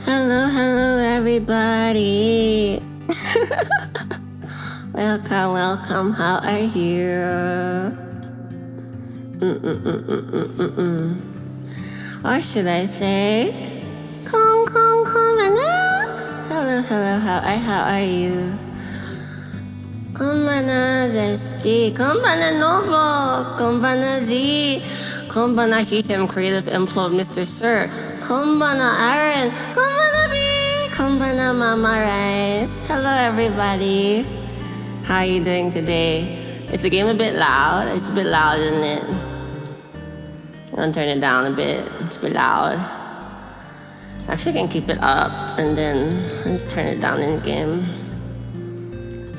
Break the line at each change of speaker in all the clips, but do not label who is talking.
Hello, hello, everybody. Welcome, welcome. How are you? Or should I say, come, hello, hello. How are you? Konbana Zesty, Konbana Novo, Konbana Z, Konbana Him Creative Implode Mr. Sir, Konbana Aaron, Konbana B, Konbana Mama Rice. Hello everybody. How are you doing today? Is the game a bit loud? It's a bit loud, isn't it? I'm gonna turn it down a bit. It's a bit loud. Actually, I can keep it up and then just turn it down in game.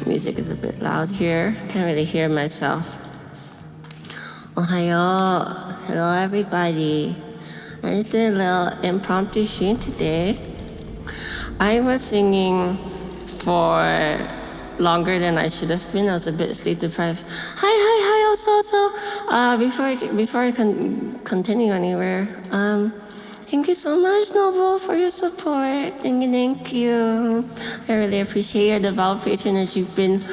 Music is a bit loud here. Can't really hear myself. Ohayo. Hello, everybody. I just did a little impromptu stream today. I was singing for longer than I should have been. I was a bit sleep deprived. Hi, also. Before I continue anywhere, thank you so much, Noble, for your support. Thank you. I really appreciate your devout patronage. You've been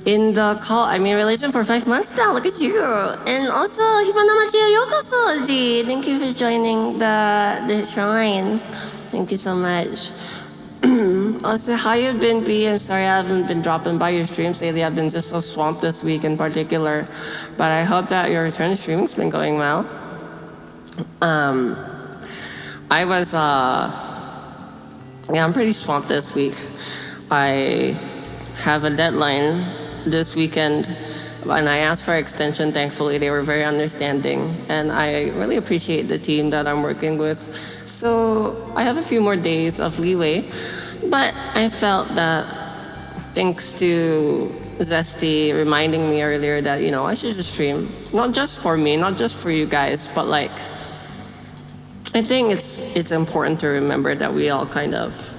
in the religion for 5 months now. Look at you. And also, Hibanamachi Yokoso, Z. Thank you for joining the shrine. Thank you so much. Also, how you been, B? I'm sorry I haven't been dropping by your streams lately. I've been just so swamped this week in particular. But I hope that your return to streaming's been going well. I'm pretty swamped this week. I have a deadline this weekend, and I asked for extension. Thankfully, they were very understanding, and I really appreciate the team that I'm working with. So I have a few more days of leeway, but I felt that thanks to Zesty reminding me earlier that, I should just stream. Not just for me, not just for you guys, but I think it's important to remember that we all kind of...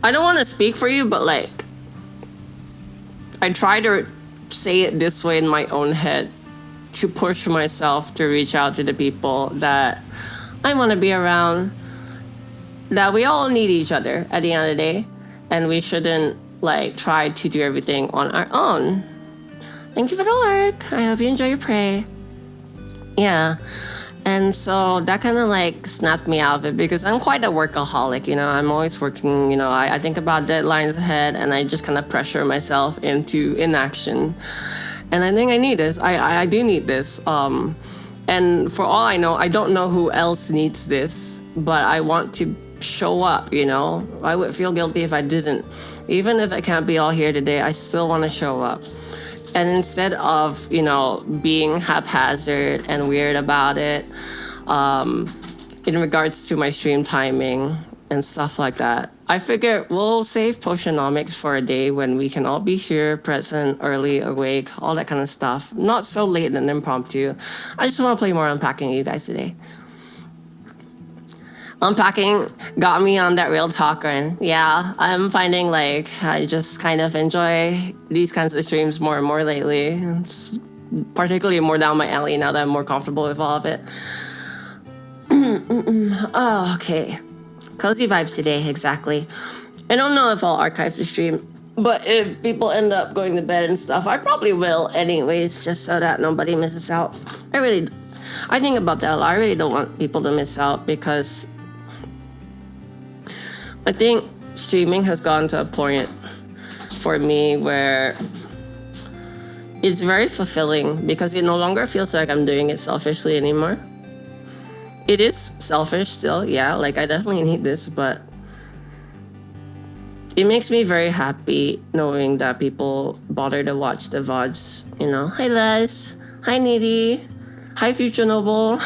I don't want to speak for you, but I try to say it this way in my own head to push myself to reach out to the people that I want to be around, that we all need each other at the end of the day, and we shouldn't try to do everything on our own. Thank you for the work. I hope you enjoy your pray. Yeah. And so that kind of snapped me out of it because I'm quite a workaholic, I'm always working, I think about deadlines ahead and I just kind of pressure myself into inaction. And I think I need this. I do need this. And for all I know, I don't know who else needs this, but I want to show up, I would feel guilty if I didn't. Even if I can't be all here today, I still want to show up. And instead of, being haphazard and weird about it, in regards to my stream timing and stuff like that, I figure we'll save Potionomics for a day when we can all be here, present, early, awake, all that kind of stuff. Not so late and impromptu. I just want to play more Unpacking with you guys today. Unpacking got me on that real talk, and yeah, I'm finding I just kind of enjoy these kinds of streams more and more lately. It's particularly more down my alley now that I'm more comfortable with all of it. Oh, okay. Cozy vibes today, exactly. I don't know if I'll archive the stream, but if people end up going to bed and stuff, I probably will anyways, just so that nobody misses out. I think about that a lot. I really don't want people to miss out because I think streaming has gone to a point for me where it's very fulfilling because it no longer feels like I'm doing it selfishly anymore. It is selfish still, yeah, I definitely need this, but it makes me very happy knowing that people bother to watch the VODs, Hi Les, hi Needy, hi Future Noble,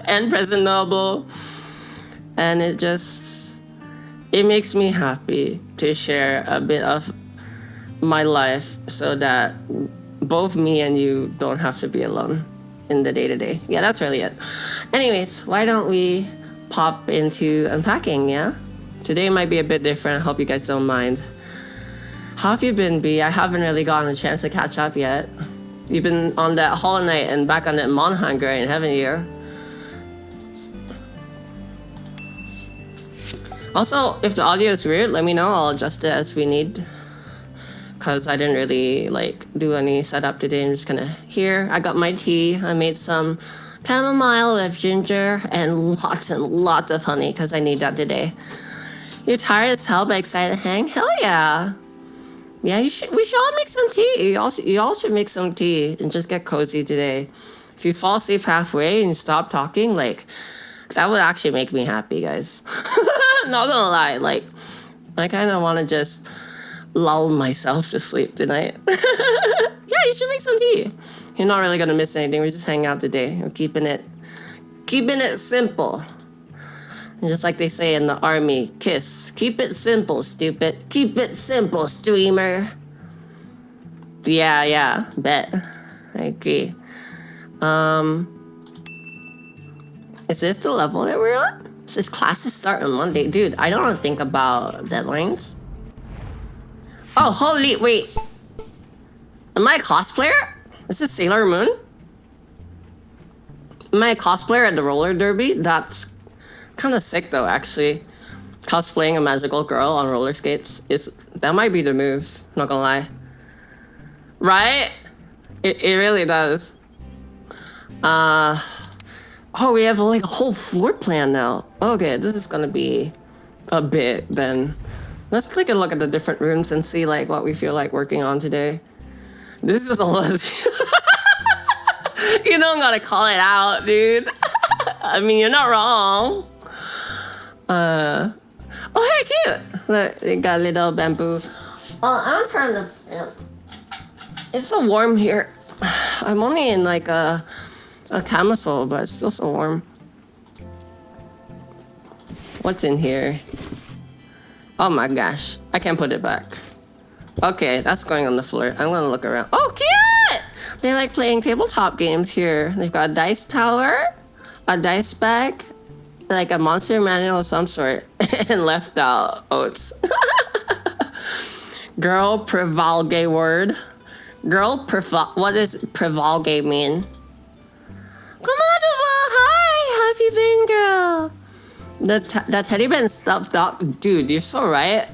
and Present Noble. And it makes me happy to share a bit of my life so that both me and you don't have to be alone in the day-to-day. Yeah, that's really it. Anyways, why don't we pop into Unpacking, yeah? Today might be a bit different. I hope you guys don't mind. How have you been, B? I haven't really gotten a chance to catch up yet. You've been on that Hollow Knight and back on that Monhan grind, haven't you? Also, if the audio is weird, let me know. I'll adjust it as we need. Because I didn't really like do any setup today. I'm just gonna here. I got my tea. I made some chamomile with ginger and lots of honey because I need that today. You're tired as hell but excited to hang? Hell yeah. Yeah, we should all make some tea. You all should make some tea and just get cozy today. If you fall asleep halfway and stop talking, like, that would actually make me happy, guys. Not gonna lie, like, I kind of want to just lull myself to sleep tonight. Yeah, you should make some tea. You're not really gonna miss anything. We're just hanging out today. We're keeping it simple. And just like they say in the army, KISS. Keep it simple, stupid. Keep it simple, streamer. Yeah, bet. I agree. Is this the level that we're on? This classes start on Monday. Dude, I don't think about deadlines. Oh, holy, wait. Am I a cosplayer? Is this Sailor Moon? Am I a cosplayer at the roller derby? That's kind of sick though, actually. Cosplaying a magical girl on roller skates. That might be the move, not gonna lie. Right? It really does. Oh, we have like a whole floor plan now. Okay, this is gonna be a bit then. Let's take a look at the different rooms and see like what we feel like working on today. This is a lesbian. You don't gotta call it out, dude. I mean, you're not wrong. Oh, hey, cute. Look, they got a little bamboo. I'm trying to. It's so warm here. I'm only in like a camisole, but it's still so warm. What's in here? Oh my gosh, I can't put it back. Okay, that's going on the floor. I'm gonna look around. Oh, cute! They like playing tabletop games here. They've got a dice tower, a dice bag, like a monster manual of some sort, and left out oats. Girl, prevalge word. Girl, what does prevalge mean? Come on, hi, how have you been, girl? That teddy bear and stuffed dog, dude, you're so right.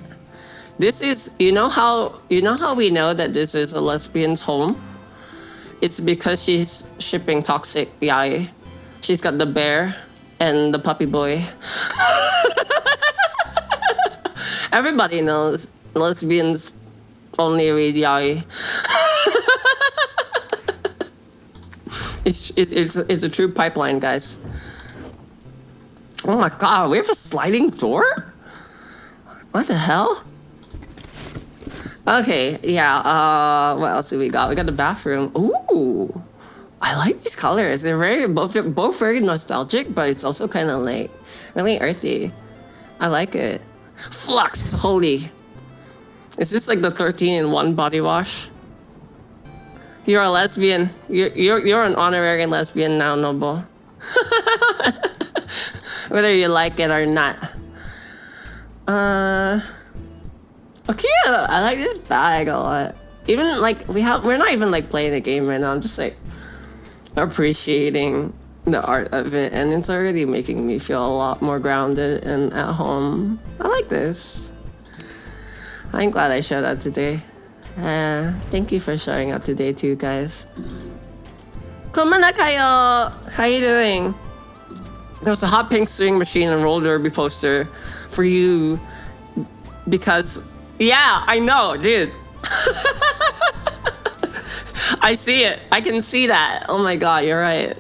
This is, you know how we know that this is a lesbian's home? It's because she's shipping toxic yaoi. She's got the bear and the puppy boy. Everybody knows lesbians only read yaoi. It's a true pipeline, guys. Oh my god, we have a sliding door? What the hell? Okay, yeah, what else do we got? We got the bathroom. Ooh, I like these colors. They're both very nostalgic, but it's also kind of like really earthy. I like it. Flux, holy. Is this like the 13-in-1 body wash? You're a lesbian. You're an honorary lesbian now, Noble. Whether you like it or not. Okay, I like this bag a lot. Even like we're not even like playing the game right now. I'm just like appreciating the art of it, and it's already making me feel a lot more grounded and at home. I like this. I'm glad I showed up today. Thank you for showing up today too, guys. Kumana kayo! How you doing? There's a hot pink swing machine and roller derby poster for you because, yeah, I know, dude. I see it. I can see that. Oh my god, you're right.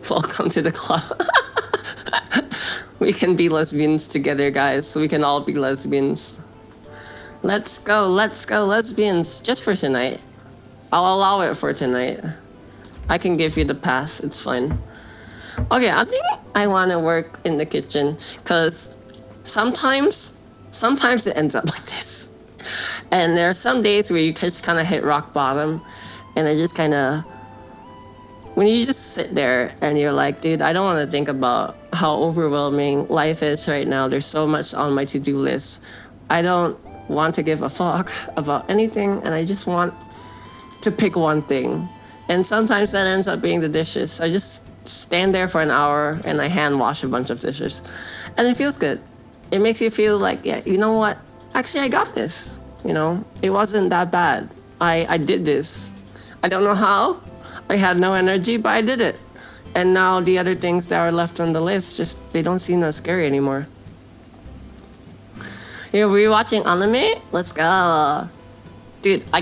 Welcome to the club. We can be lesbians together, guys. So we can all be lesbians. Let's go, lesbians. Just for tonight. I'll allow it for tonight. I can give you the pass. It's fine. Okay, I think I want to work in the kitchen because sometimes it ends up like this. And there are some days where you just kind of hit rock bottom, and it just kind of, when you just sit there and you're like, dude, I don't want to think about how overwhelming life is right now. There's so much on my to-do list. I don't want to give a fuck about anything, and I just want to pick one thing. And sometimes that ends up being the dishes. I just stand there for an hour and I hand wash a bunch of dishes. And it feels good. It makes you feel like, yeah, you know what? Actually, I got this. You know, it wasn't that bad. I did this. I don't know how. I had no energy, but I did it. And now the other things that are left on the list, just, they don't seem as scary anymore. You're rewatching anime? Let's go. Dude, I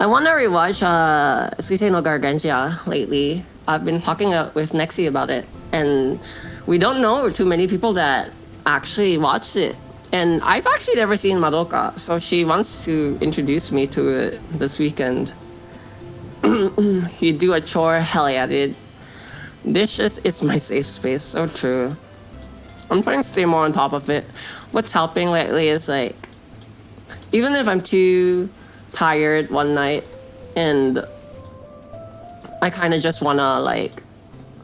want to rewatch Suite no Gargantia lately. I've been talking with Nexi about it, and we don't know too many people that actually watched it. And I've actually never seen Madoka, so she wants to introduce me to it this weekend. You do a chore, hell yeah, dude. Dishes is my safe space, so true. I'm trying to stay more on top of it. What's helping lately is like, even if I'm too tired one night and I kind of just want to like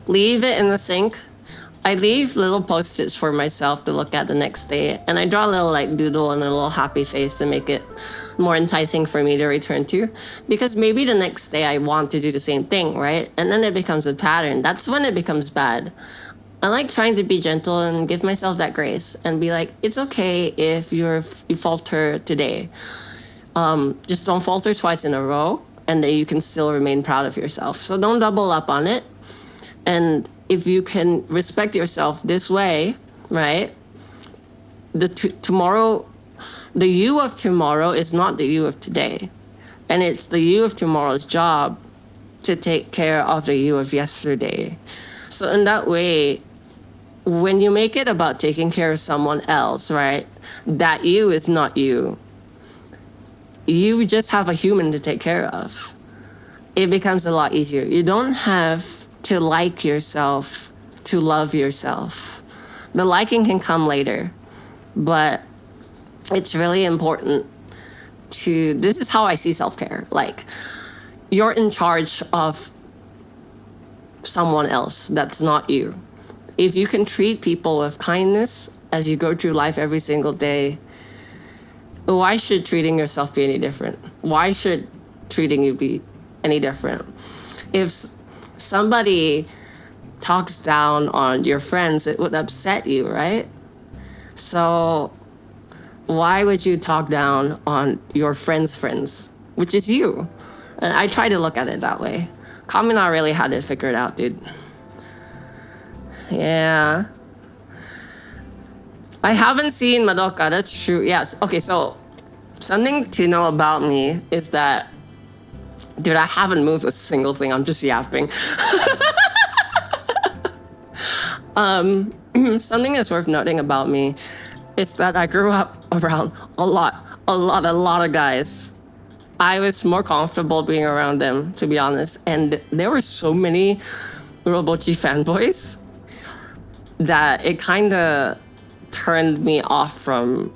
leave it in the sink, I leave little post-its for myself to look at the next day, and I draw a little like doodle and a little happy face to make it more enticing for me to return to, because maybe the next day I want to do the same thing, right? And then it becomes a pattern. That's when it becomes bad. I like trying to be gentle and give myself that grace and be like, it's okay if you falter today. Just don't falter twice in a row, and then you can still remain proud of yourself. So don't double up on it. And if you can respect yourself this way, right? Tomorrow, the you of tomorrow is not the you of today. And it's the you of tomorrow's job to take care of the you of yesterday. So in that way, when you make it about taking care of someone else, right? That you is not you. You just have a human to take care of. It becomes a lot easier. You don't have to like yourself to love yourself. The liking can come later, but it's really important to, this is how I see self-care. Like, you're in charge of someone else that's not you. If you can treat people with kindness as you go through life every single day, why should treating yourself be any different? Why should treating you be any different? If somebody talks down on your friends, it would upset you, right? So why would you talk down on your friend's friends, which is you? And I try to look at it that way. Kamina really had it figured out, dude. Yeah. I haven't seen Madoka, that's true. Yes. Okay, so something to know about me is that, dude, I haven't moved a single thing. I'm just yapping. Something that's worth noting about me is that I grew up around a lot of guys. I was more comfortable being around them, to be honest. And there were so many Urobuchi fanboys that it kind of turned me off from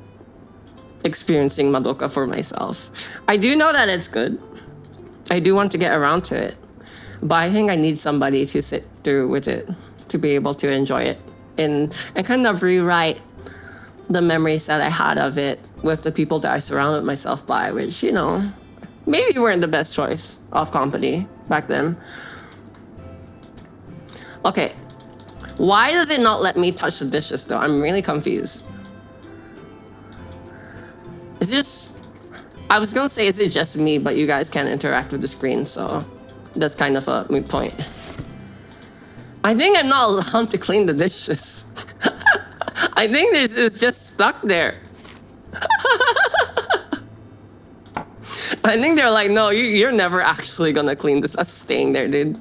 experiencing Madoka for myself. I do know that it's good. I do want to get around to it. But I think I need somebody to sit through with it to be able to enjoy it and kind of rewrite the memories that I had of it with the people that I surrounded myself by, which, you know, maybe weren't the best choice of company back then. Okay. Why does it not let me touch the dishes though? I'm really confused. Is this, I was gonna say, is it just me, but you guys can't interact with the screen, so that's kind of a moot point. I think I'm not allowed to clean the dishes. I think it's just stuck there. I think they're like, no, you're never actually gonna clean this. That's staying there, dude.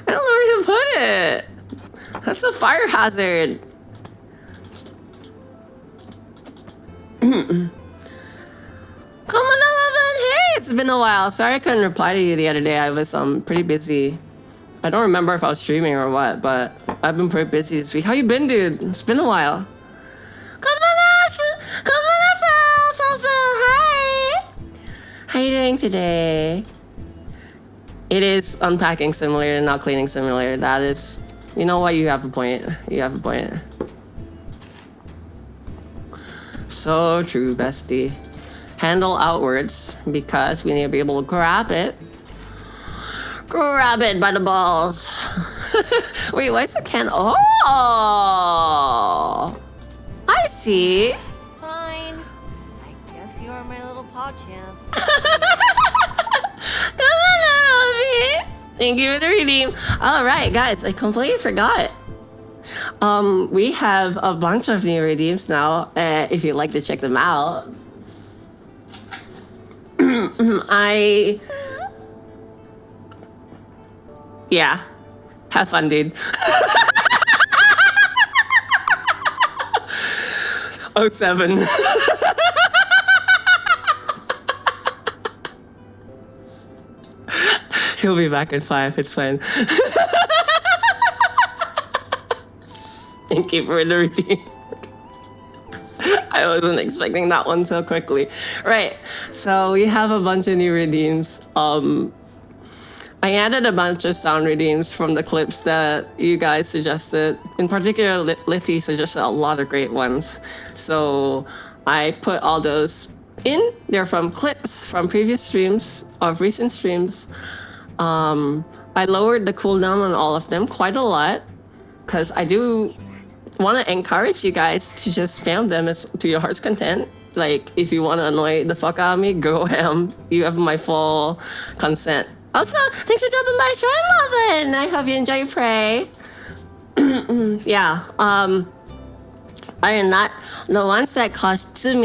I don't know where to put it. That's a fire hazard. Come on, 11. Hey, it's been a while. Sorry I couldn't reply to you the other day. I was pretty busy. I don't remember if I was streaming or what, but I've been pretty busy this week. How you been, dude? It's been a while. Phil. Hi. How you doing today? It is Unpacking Simulator, not Cleaning Simulator. That is, you know what? You have a point. You have a point. So true, bestie. handle outwards because we need to be able to grab it. Grab it by the balls. Wait, why is the can? Oh, I see.
Fine. I guess you are my little paw champ.
Come on, Lullaby. Thank you for the redeem. All right, guys, I completely forgot. We have a bunch of new redeems now. If you'd like to check them out, yeah, have fun, dude. Oh, 07. He'll be back in 5. It's fine. Thank you for the redeem. I wasn't expecting that one so quickly. Right, so we have a bunch of new redeems. I added a bunch of sound redeems from the clips that you guys suggested. In particular, Lithy suggested a lot of great ones. So I put all those in. They're from clips from previous streams, of recent streams. I lowered the cooldown on all of them quite a lot because I do want to encourage you guys to just spam them as to your heart's content. Like, if you want to annoy the fuck out of me, go ham. You have my full consent. Also, thanks for dropping by, Shrine Lovin'. I hope you enjoy your prey. Yeah, other than that, the ones that cost 2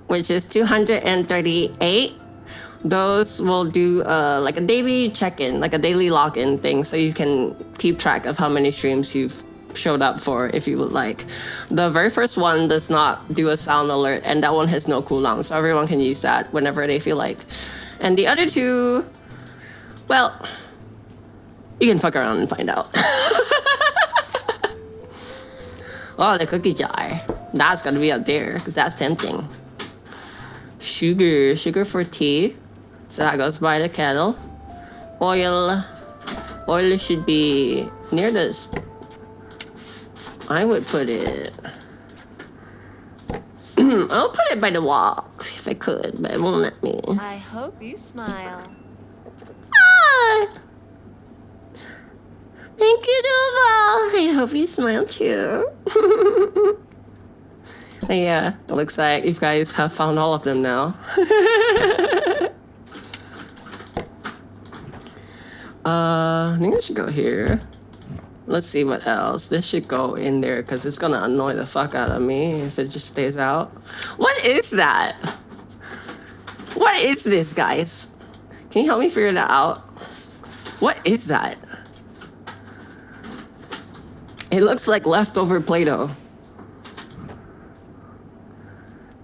which is 238, those will do like a daily check-in, like a daily login thing, so you can keep track of how many streams you've showed up for if you would like. The very first one does not do a sound alert, and that one has no cooldown, so everyone can use that whenever they feel like. And the other two, well, you can fuck around and find out. Oh, the cookie jar. That's gonna be up there, because that's tempting. Sugar for tea. So that goes by the kettle. Oil should be near this. I would put it... I'll put it by the wall, if I could, but it won't let me.
I hope you smile.
Ah! Thank you, Duval. I hope you smile too. Yeah, it looks like you guys have found all of them now. I think it should go here. Let's see what else. This should go in there because it's gonna annoy the fuck out of me if it just stays out. What is that? What is this, guys? Can you help me figure that out? What is that? It looks like leftover Play-Doh.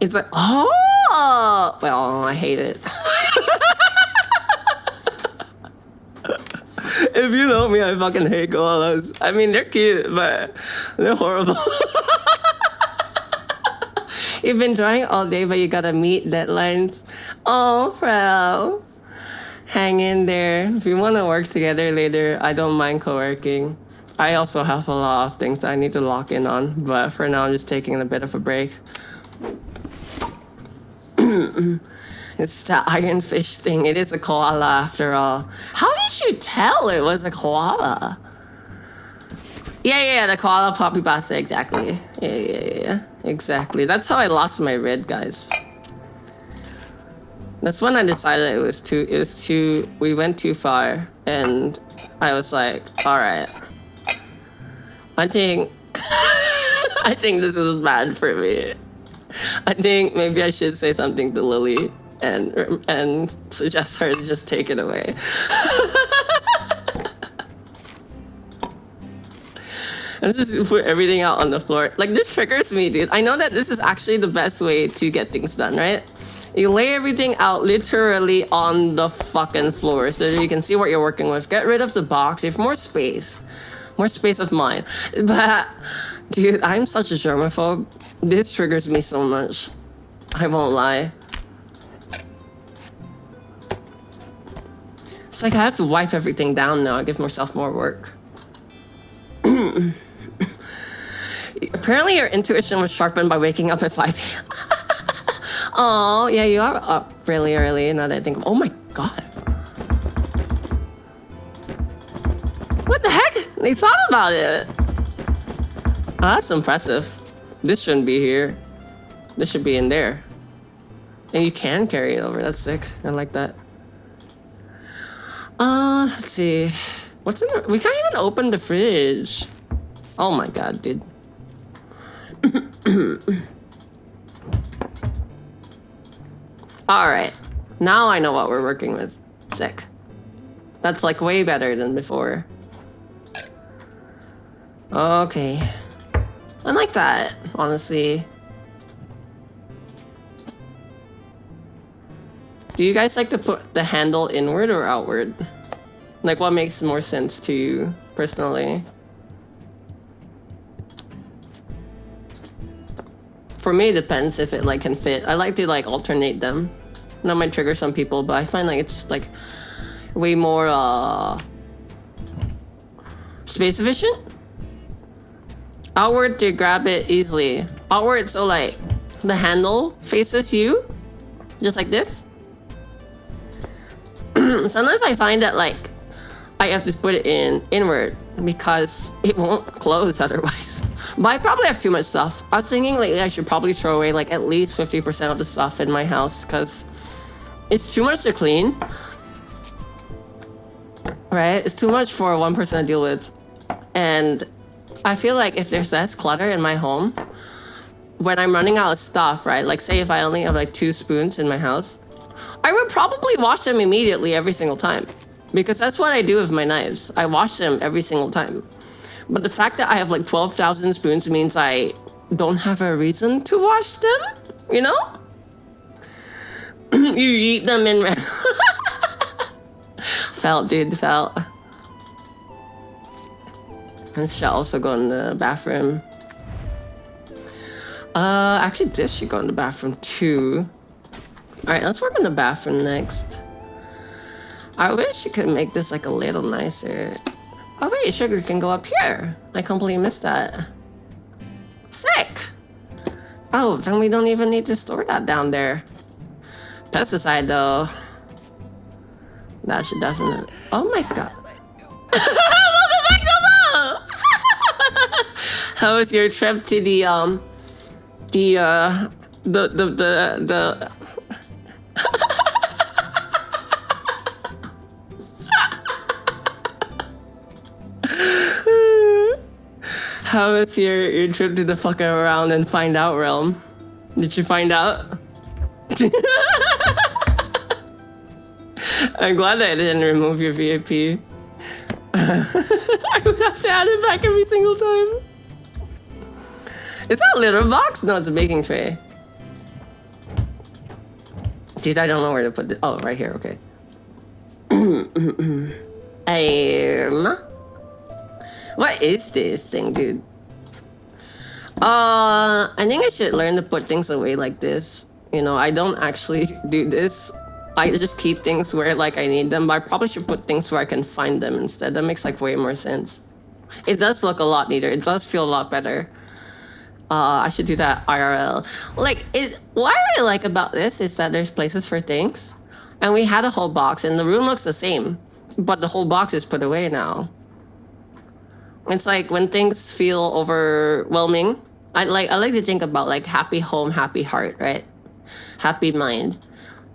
It's like, oh! Well, I hate it. If you know me, I fucking hate koalas. I mean, they're cute, but they're horrible. You've been trying all day, but you gotta meet deadlines. Oh, Frau. Hang in there. If you want to work together later, I don't mind co-working. I also have a lot of things that I need to lock in on, but for now, I'm just taking a bit of a break. It's the ironfish thing. It is a koala after all. How did you tell it was a koala? Yeah, the koala poppy pasta, exactly. Yeah, exactly. That's how I lost my red, guys. That's when I decided it was too, we went too far, and I was like, all right. I think this is bad for me. I think maybe I should say something to Lily and suggest her to just take it away. And just put everything out on the floor. Like, this triggers me, dude. I know that this is actually the best way to get things done, right? You lay everything out literally on the fucking floor so that you can see what you're working with. Get rid of the box. You have more space. More space of mind. But, dude, I'm such a germaphobe. This triggers me so much. I won't lie. It's like I have to wipe everything down now. I give myself more work. Apparently your intuition was sharpened by waking up at 5 a.m. Oh, yeah, you are up really early now that I think. Oh my god. What the heck? They thought about it. Oh, that's impressive. This shouldn't be here. This should be in there. And you can carry it over. That's sick. I like that. Let's see. What's in there? We can't even open the fridge. Oh my god, dude. Alright. Now I know what we're working with. Sick. That's like way better than before. Okay. I like that, honestly. Do you guys like to put the handle inward or outward? Like, what makes more sense to you, personally? For me, it depends if it, like, can fit. I like to, like, alternate them. That might trigger some people, but I find, like, it's, like, way more, space efficient? Outward to grab it easily. Outward, so, like, the handle faces you. Just like this. Sometimes I find that, like, I have to put it in inward because it won't close otherwise. But I probably have too much stuff. I was thinking lately I should probably throw away like at least 50% of the stuff in my house because it's too much to clean. Right? It's too much for one person to deal with. And I feel like if there's less clutter in my home, when I'm running out of stuff, right? Like say if I only have like 2 spoons in my house, I would probably wash them immediately every single time. Because that's what I do with my knives. I wash them every single time. But the fact that I have like 12,000 spoons means I don't have a reason to wash them, you know? You eat them in... Felt, dude, felt. And should also go in the bathroom. Actually this should go in the bathroom too. Alright, let's work on the bathroom next. I wish you could make this like a little nicer. Oh wait, sugar can go up here. I completely missed that. Sick! Oh, then we don't even need to store that down there. Pesticide though. That should definitely... Oh my god. How was your trip to the How was your trip to the fucking around and find out realm? Did you find out? I'm glad that I didn't remove your VIP. I would have to add it back every single time. Is that a litter box? No, it's a baking tray. Dude, I don't know where to put it. Oh, right here, okay. What is this thing, dude? I think I should learn to put things away like this. You know, I don't actually do this. I just keep things where like I need them, but I probably should put things where I can find them instead. That makes like way more sense. It does look a lot neater. It does feel a lot better. I should do that IRL. Like, what I really like about this is that there's places for things. And we had a whole box, and the room looks the same. But the whole box is put away now. It's like when things feel overwhelming, I like to think about like happy home, happy heart, right? Happy mind.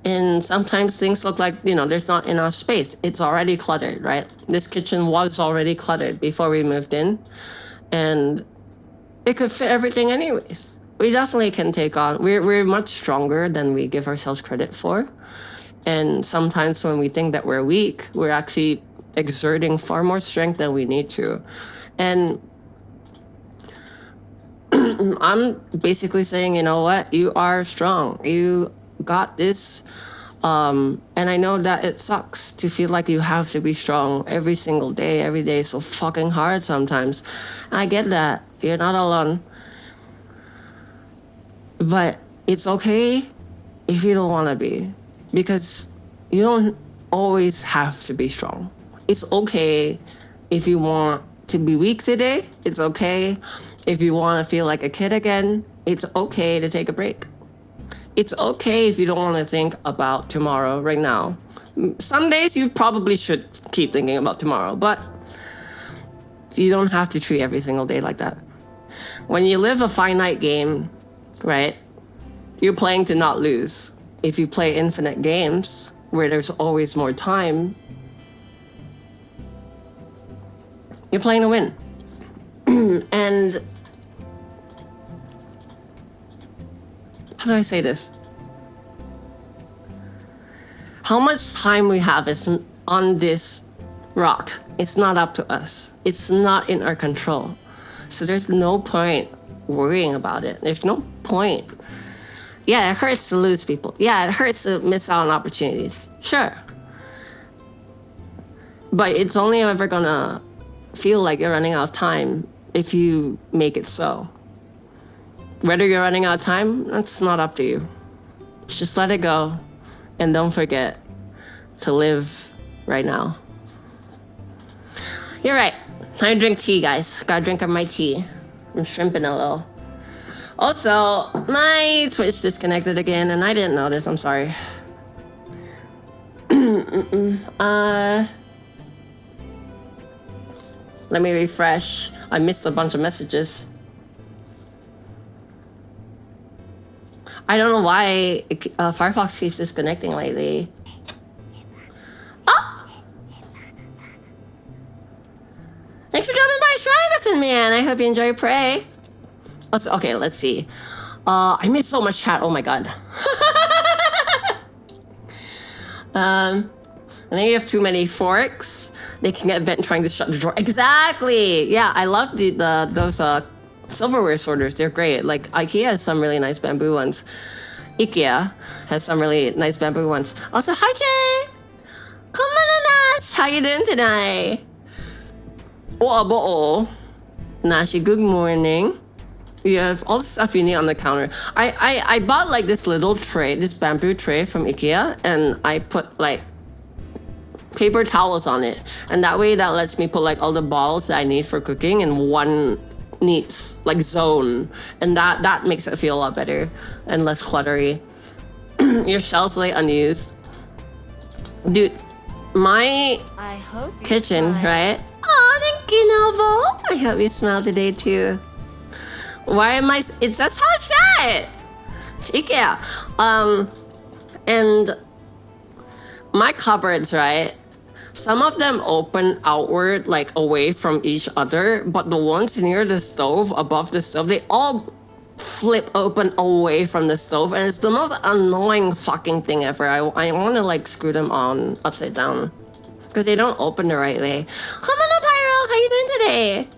And sometimes things look like, you know, there's not enough space. It's already cluttered, right? This kitchen was already cluttered before we moved in. And it could fit everything anyways. We definitely can take on, we're much stronger than we give ourselves credit for. And sometimes when we think that we're weak, we're actually exerting far more strength than we need to. And I'm basically saying, you know what? You are strong. You got this. And I know that it sucks to feel like you have to be strong every single day. Every day is so fucking hard sometimes. I get that. You're not alone. But it's okay if you don't want to be. Because you don't always have to be strong. It's okay if you want to be weak today. It's okay if you want to feel like a kid again. It's okay to take a break. It's okay if you don't want to think about tomorrow right now. Some days you probably should keep thinking about tomorrow, but you don't have to treat every single day like that. When you live a finite game, right, you're playing to not lose. If you play infinite games where there's always more time, you're playing to win. And how do I say this? How much time we have is on this rock. It's not up to us. It's not in our control. So there's no point worrying about it. There's no point. Yeah, it hurts to lose people. Yeah, it hurts to miss out on opportunities. Sure. But it's only ever gonna feel like you're running out of time if you make it so. Whether you're running out of time, that's not up to you. Just let it go and don't forget to live right now. You're right. Time to drink tea, guys. Gotta drink up my tea. I'm shrimping a little. Also, my Twitch disconnected again, and I didn't know this. I'm sorry. Let me refresh. I missed a bunch of messages. I don't know why Firefox keeps disconnecting lately. Oh! Thanks for dropping by, Shrine Man. I hope you enjoy Prey. Okay, let's see. I missed so much chat. Oh my god. And then you have too many forks. They can get bent trying to shut the drawer. Exactly. Yeah, I love those silverware sorters. They're great. Like IKEA has some really nice bamboo ones. IKEA has some really nice bamboo ones. Also, hi Jay. Come on, Nash. How you doing tonight? Oh, Nashi, good morning. You have all the stuff you need on the counter. I bought like this little tray, this bamboo tray from IKEA, and I put like paper towels on it, and that way that lets me put like all the bottles that I need for cooking in one neat like zone, and that makes it feel a lot better and less cluttery. Your shelves like unused, dude. My kitchen, right? Oh, thank you, Novo. I hope you smile today too. Why am I? That's how I say it. It's IKEA. And my cupboards, right? Some of them open outward, like away from each other, but the ones near the stove, above the stove, they all flip open away from the stove, and it's the most annoying fucking thing ever. I want to like screw them on upside down because they don't open the right way. Come on up, Pyro. How you doing today?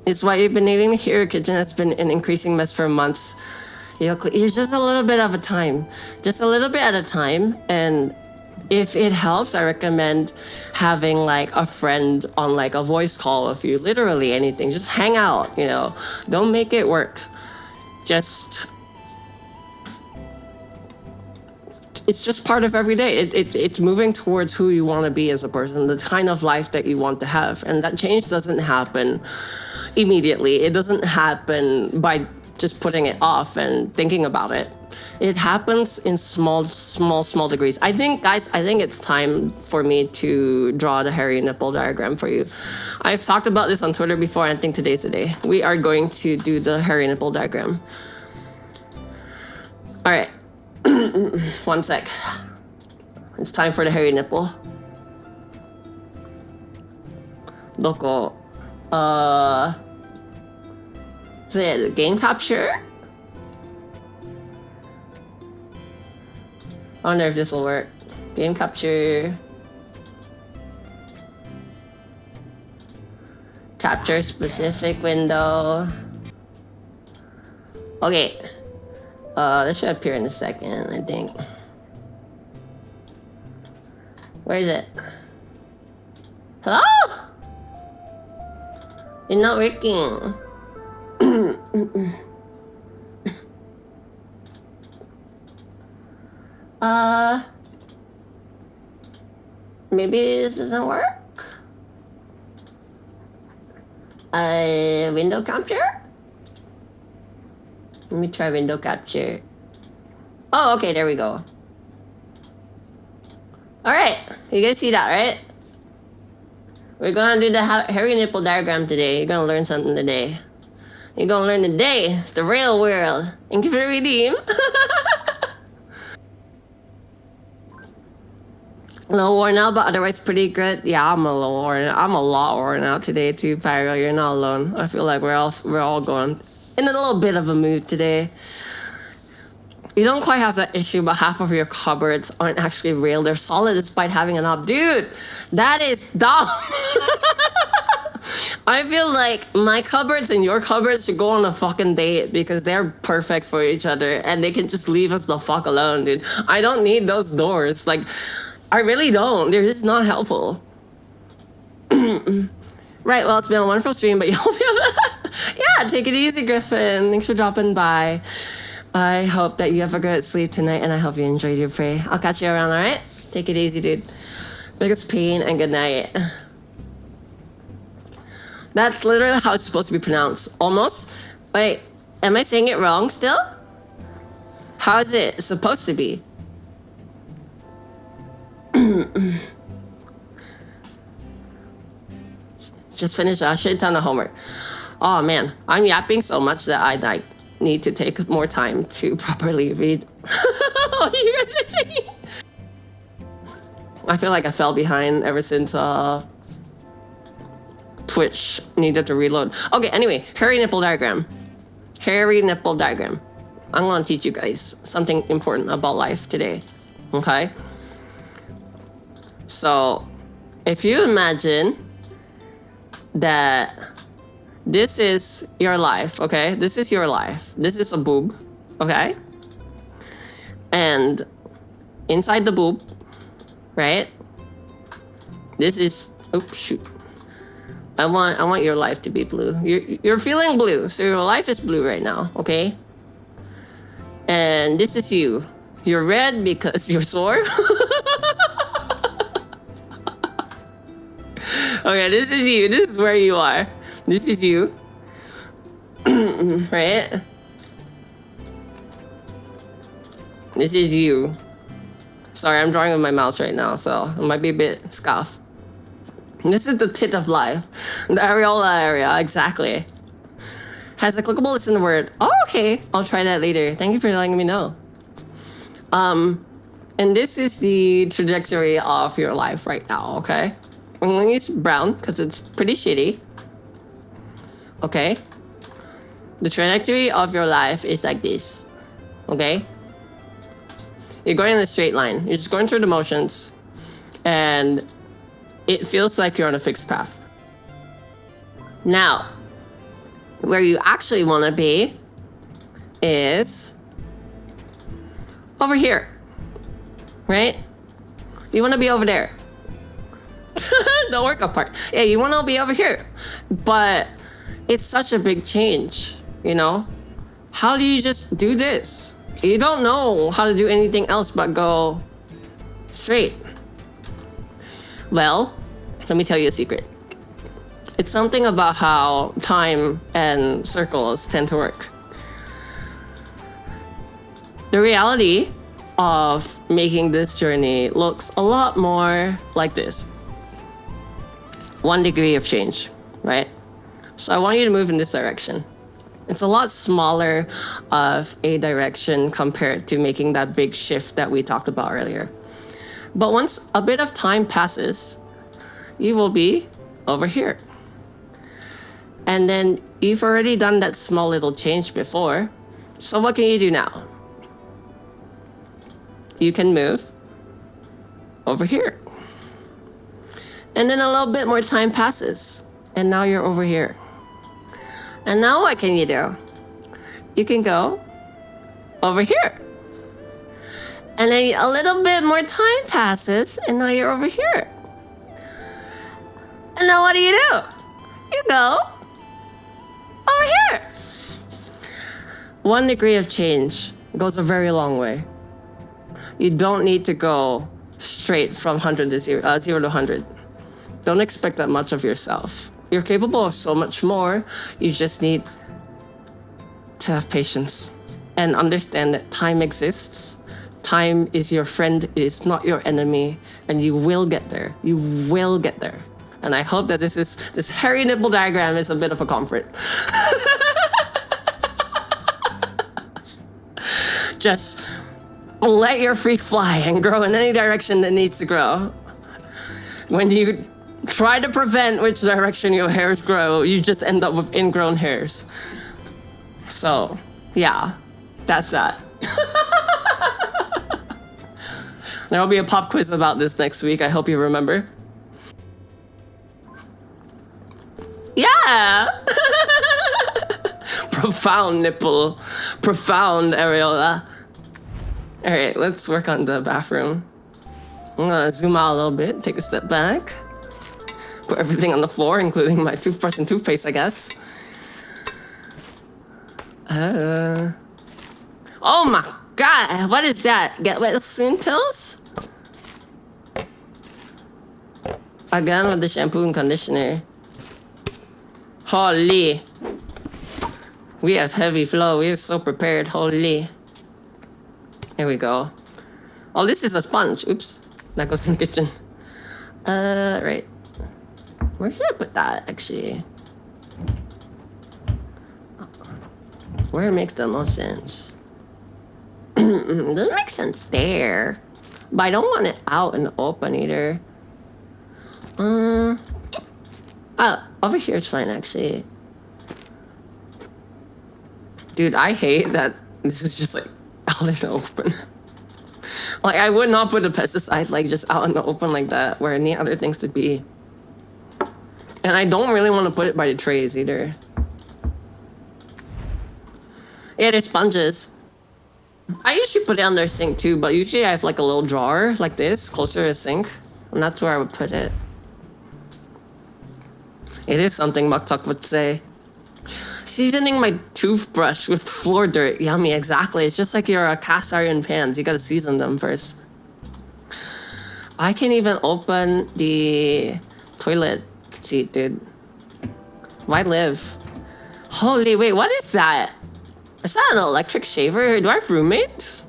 It's why you've been needing to hear your kitchen has been an increasing mess for months. You're just a little bit of a time. Just a little bit at a time. And if it helps, I recommend having like a friend on like a voice call with you. Literally anything. Just hang out, you know. Don't make it work. It's just part of every day. It's moving towards who you want to be as a person, the kind of life that you want to have. And that change doesn't happen immediately. It doesn't happen by just putting it off and thinking about it. It happens in small degrees. I think, guys, it's time for me to draw the hairy nipple diagram for you. I've talked about this on Twitter before, and I think today's the day. We are going to do the hairy nipple diagram. All right. 1 sec. It's time for the hairy nipple. Doko. Is it game capture? I wonder if this will work. Game capture. Capture specific window. Okay. This should appear in a second, I think. Where is it? Hello? It's not working. Maybe this doesn't work? Window capture? Let me try window capture. Oh, okay, there we go. Alright, you guys see that, right? We're gonna do the hairy nipple diagram today. You're gonna learn something today. You're gonna learn today. It's the real world. Thank you for redeem. A little worn out, but otherwise pretty good. Yeah, I'm a little worn out. I'm a lot worn out today too, Pyro. You're not alone. I feel like we're all going in a little bit of a mood today. You don't quite have that issue, but half of your cupboards aren't actually real. They're solid despite having an up. Dude, that is dumb. I feel like my cupboards and your cupboards should go on a fucking date because they're perfect for each other and they can just leave us the fuck alone, dude. I don't need those doors. Like, I really don't. They're just not helpful. Right, well, it's been a wonderful stream, but you'll be yeah, take it easy, Griffin. Thanks for dropping by. I hope that you have a good sleep tonight, and I hope you enjoyed your prey. I'll catch you around, all right? Take it easy, dude. Biggest pain and good night. That's literally how it's supposed to be pronounced. Almost. Wait, am I saying it wrong still? How is it supposed to be? Just finished a shit ton of homework. Oh man, I'm yapping so much that I need to take more time to properly read what you guys are saying. I feel like I fell behind ever since Twitch needed to reload. Okay, anyway, hairy nipple diagram. Hairy nipple diagram. I'm gonna teach you guys something important about life today. Okay? So, if you imagine that this is your life, okay? This is your life. This is a boob, okay? And inside the boob, right? This is, oh shoot. I want your life to be blue. You're feeling blue, so your life is blue right now, okay? And this is you. You're red because you're sore. Okay, this is you. This is where you are. This is you. Right? This is you. Sorry, I'm drawing with my mouse right now, so it might be a bit scuffed. This is the tit of life. The areola area, exactly. Has a clickable listen word. Oh, okay. I'll try that later. Thank you for letting me know. And this is the trajectory of your life right now, okay? I'm going to use brown because it's pretty shitty. Okay? The trajectory of your life is like this. Okay? You're going in a straight line. You're just going through the motions. And it feels like you're on a fixed path. Now, where you actually want to be is over here. Right? You want to be over there. The workout part. Yeah, you want to be over here. But it's such a big change, you know? How do you just do this? You don't know how to do anything else but go straight. Well, let me tell you a secret. It's something about how time and circles tend to work. The reality of making this journey looks a lot more like this. 1 degree of change, right? So I want you to move in this direction. It's a lot smaller of a direction compared to making that big shift that we talked about earlier. But once a bit of time passes, you will be over here. And then you've already done that small little change before. So what can you do now? You can move over here. And then a little bit more time passes. And now you're over here. And now what can you do? You can go over here. And then a little bit more time passes, and now you're over here. And now what do? You go over here. 1 degree of change goes a very long way. You don't need to go straight from 0 to 100. Don't expect that much of yourself. You're capable of so much more. You just need to have patience. and understand that time exists. Time is your friend, it is not your enemy, and you will get there. You will get there. And I hope that this hairy nipple diagram is a bit of a comfort. Just let your freak fly and grow in any direction that needs to grow. When you try to prevent which direction your hairs grow, you just end up with ingrown hairs. So, yeah, that's that. There'll be a pop quiz about this next week. I hope you remember. Yeah! Profound nipple. Profound areola. All right, let's work on the bathroom. I'm gonna zoom out a little bit, take a step back. Put everything on the floor, including my toothbrush and toothpaste, I guess. Oh my God, what is that? Get well soon pills? Again with the shampoo and conditioner. Holy. We have heavy flow, we are so prepared, holy. Here we go. Oh, this is a sponge. Oops. That goes in the kitchen. Right. Where should I put that, actually? Where it makes the most sense? Doesn't make sense there. But I don't want it out in the open either. Oh, over here is fine, actually. Dude, I hate that this is just like out in the open. Like, I would not put a pesticide like just out in the open like that where I need other things to be. And I don't really want to put it by the trays either. Yeah, there's sponges. I usually put it on their sink too, but usually I have like a little drawer like this closer to the sink, and that's where I would put it. It is something Muktuk would say. Seasoning my toothbrush with floor dirt. Yummy, exactly. It's just like your cast iron pans. You gotta season them first. I can't even open the toilet seat, dude. Why live? Holy, wait, what is that? Is that an electric shaver? Do I have roommates?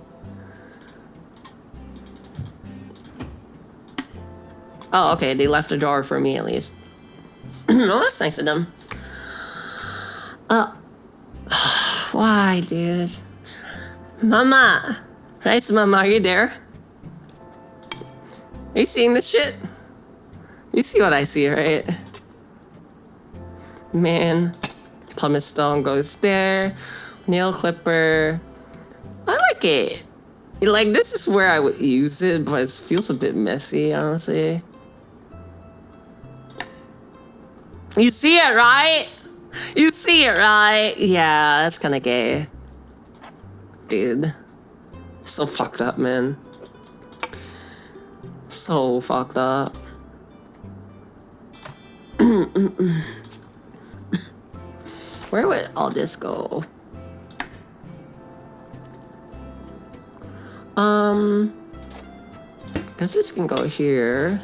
Oh, okay, they left a drawer for me at least. Well, that's nice of them. Why, dude? Mama! Right, Mama, are you there? Are you seeing this shit? You see what I see, right? Man, pumice stone goes there. Nail clipper. I like it. Like, this is where I would use it, but it feels a bit messy, honestly. You see it, right? You see it, right? Yeah, that's kind of gay. Dude. So fucked up, man. So fucked up. Where would all this go? Guess this can go here.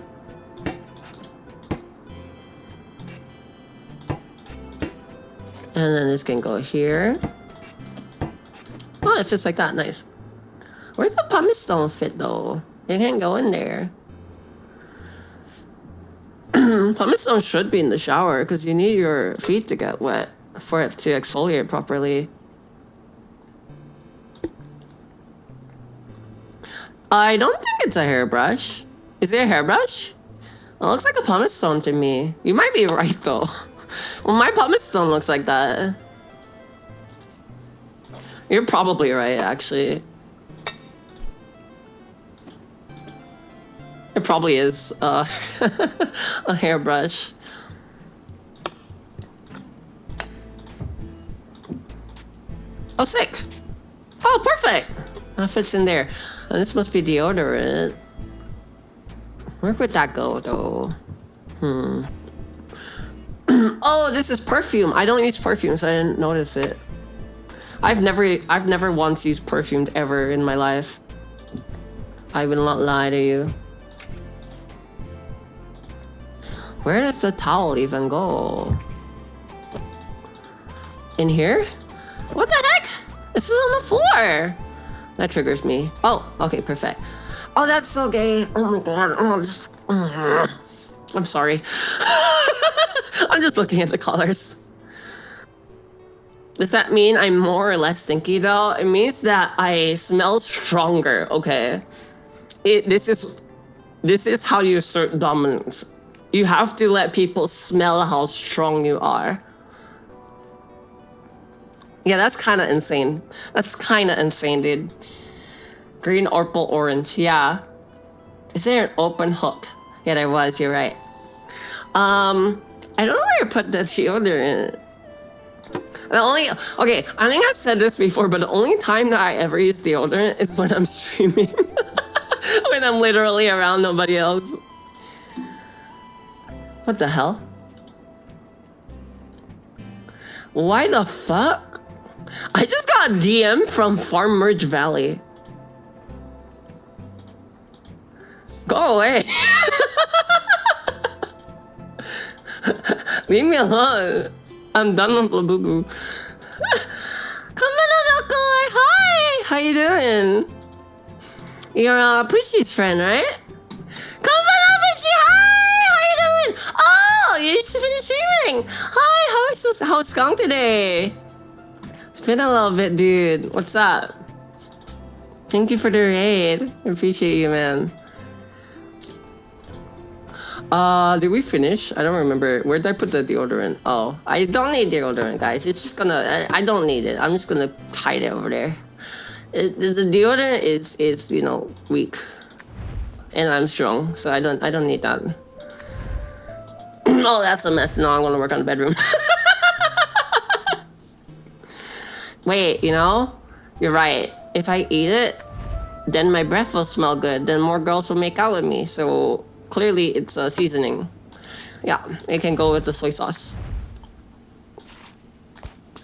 And then this can go here. Oh, it fits like that, nice. Where's the pumice stone fit though? It can't go in there. Pumice stone should be in the shower because you need your feet to get wet for it to exfoliate properly. I don't think it's a hairbrush. Is it a hairbrush? It looks like a pumice stone to me. You might be right though. Well, my pumice stone looks like that. You're probably right, actually. It probably is a hairbrush. Oh, sick. Oh, perfect. That fits in there. And this must be deodorant. Where would that go, though? Oh, this is perfume. I don't use perfume, so I didn't notice it. I've never once used perfume ever in my life. I will not lie to you. Where does the towel even go? In here? What the heck? This is on the floor. That triggers me. Oh, okay, perfect. Oh, that's so gay. Oh my god. I'm sorry. I'm just looking at the colors. Does that mean I'm more or less stinky though? It means that I smell stronger, okay? This is how you assert dominance. You have to let people smell how strong you are. Yeah, that's kind of insane. That's kind of insane, dude. Green, purple, orange. Yeah. Is there an open hook? Yeah, there was. You're right. I don't know where to put the deodorant. Okay, I think I've said this before, but the only time that I ever use deodorant is when I'm streaming. When I'm literally around nobody else. What the hell? Why the fuck? I just got a DM from Farm Merge Valley. Go away. Leave me alone. I'm done with the boo-boo. Come on, Milkoy. Hi. How you doing? You're Poochie's friend, right? Come on, Poochie. Hi. How you doing? Oh, you just finished streaming. Hi. How's Skunk today? It's been a little bit, dude. What's up? Thank you for the raid. I appreciate you, man. Did we finish? I don't remember. Where did I put the deodorant? Oh, I don't need deodorant, guys. It's just gonna, I don't need it. I'm just gonna hide it over there. The deodorant is, you know, weak. And I'm strong, so I don't need that. Oh, that's a mess. Now I'm gonna work on the bedroom. Wait, you know? You're right. If I eat it, then my breath will smell good. Then more girls will make out with me, so... Clearly, it's a seasoning. Yeah, it can go with the soy sauce.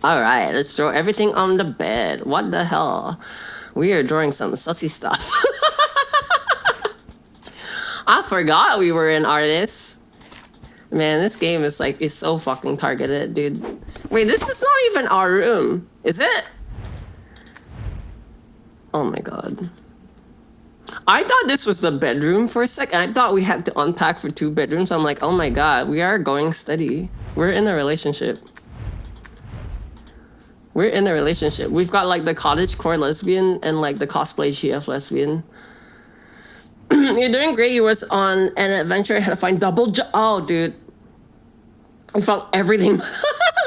All right, let's throw everything on the bed. What the hell? We are drawing some sussy stuff. I forgot we were an artist. Man, this game is like, it's so fucking targeted, dude. Wait, this is not even our room, is it? Oh my god. I thought this was the bedroom for a second. I thought we had to unpack for 2 bedrooms. I'm like, oh my god, we are going steady. We're in a relationship. We're in a relationship. We've got like the cottagecore lesbian and like the cosplay GF lesbian. You're doing great. You was on an adventure. Had to find oh, dude. I found everything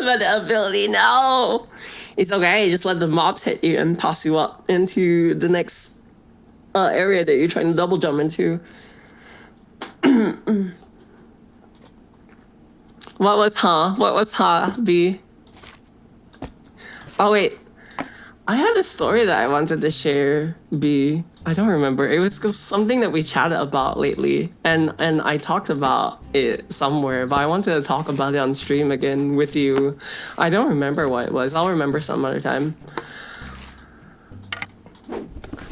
but the ability. No. It's okay. Just let the mobs hit you and toss you up into the next... area that you're trying to double jump into. What was B? Oh wait, I had a story that I wanted to share, B. I don't remember. It was something that we chatted about lately, and I talked about it somewhere, but I wanted to talk about it on stream again with you. I don't remember what it was. I'll remember some other time.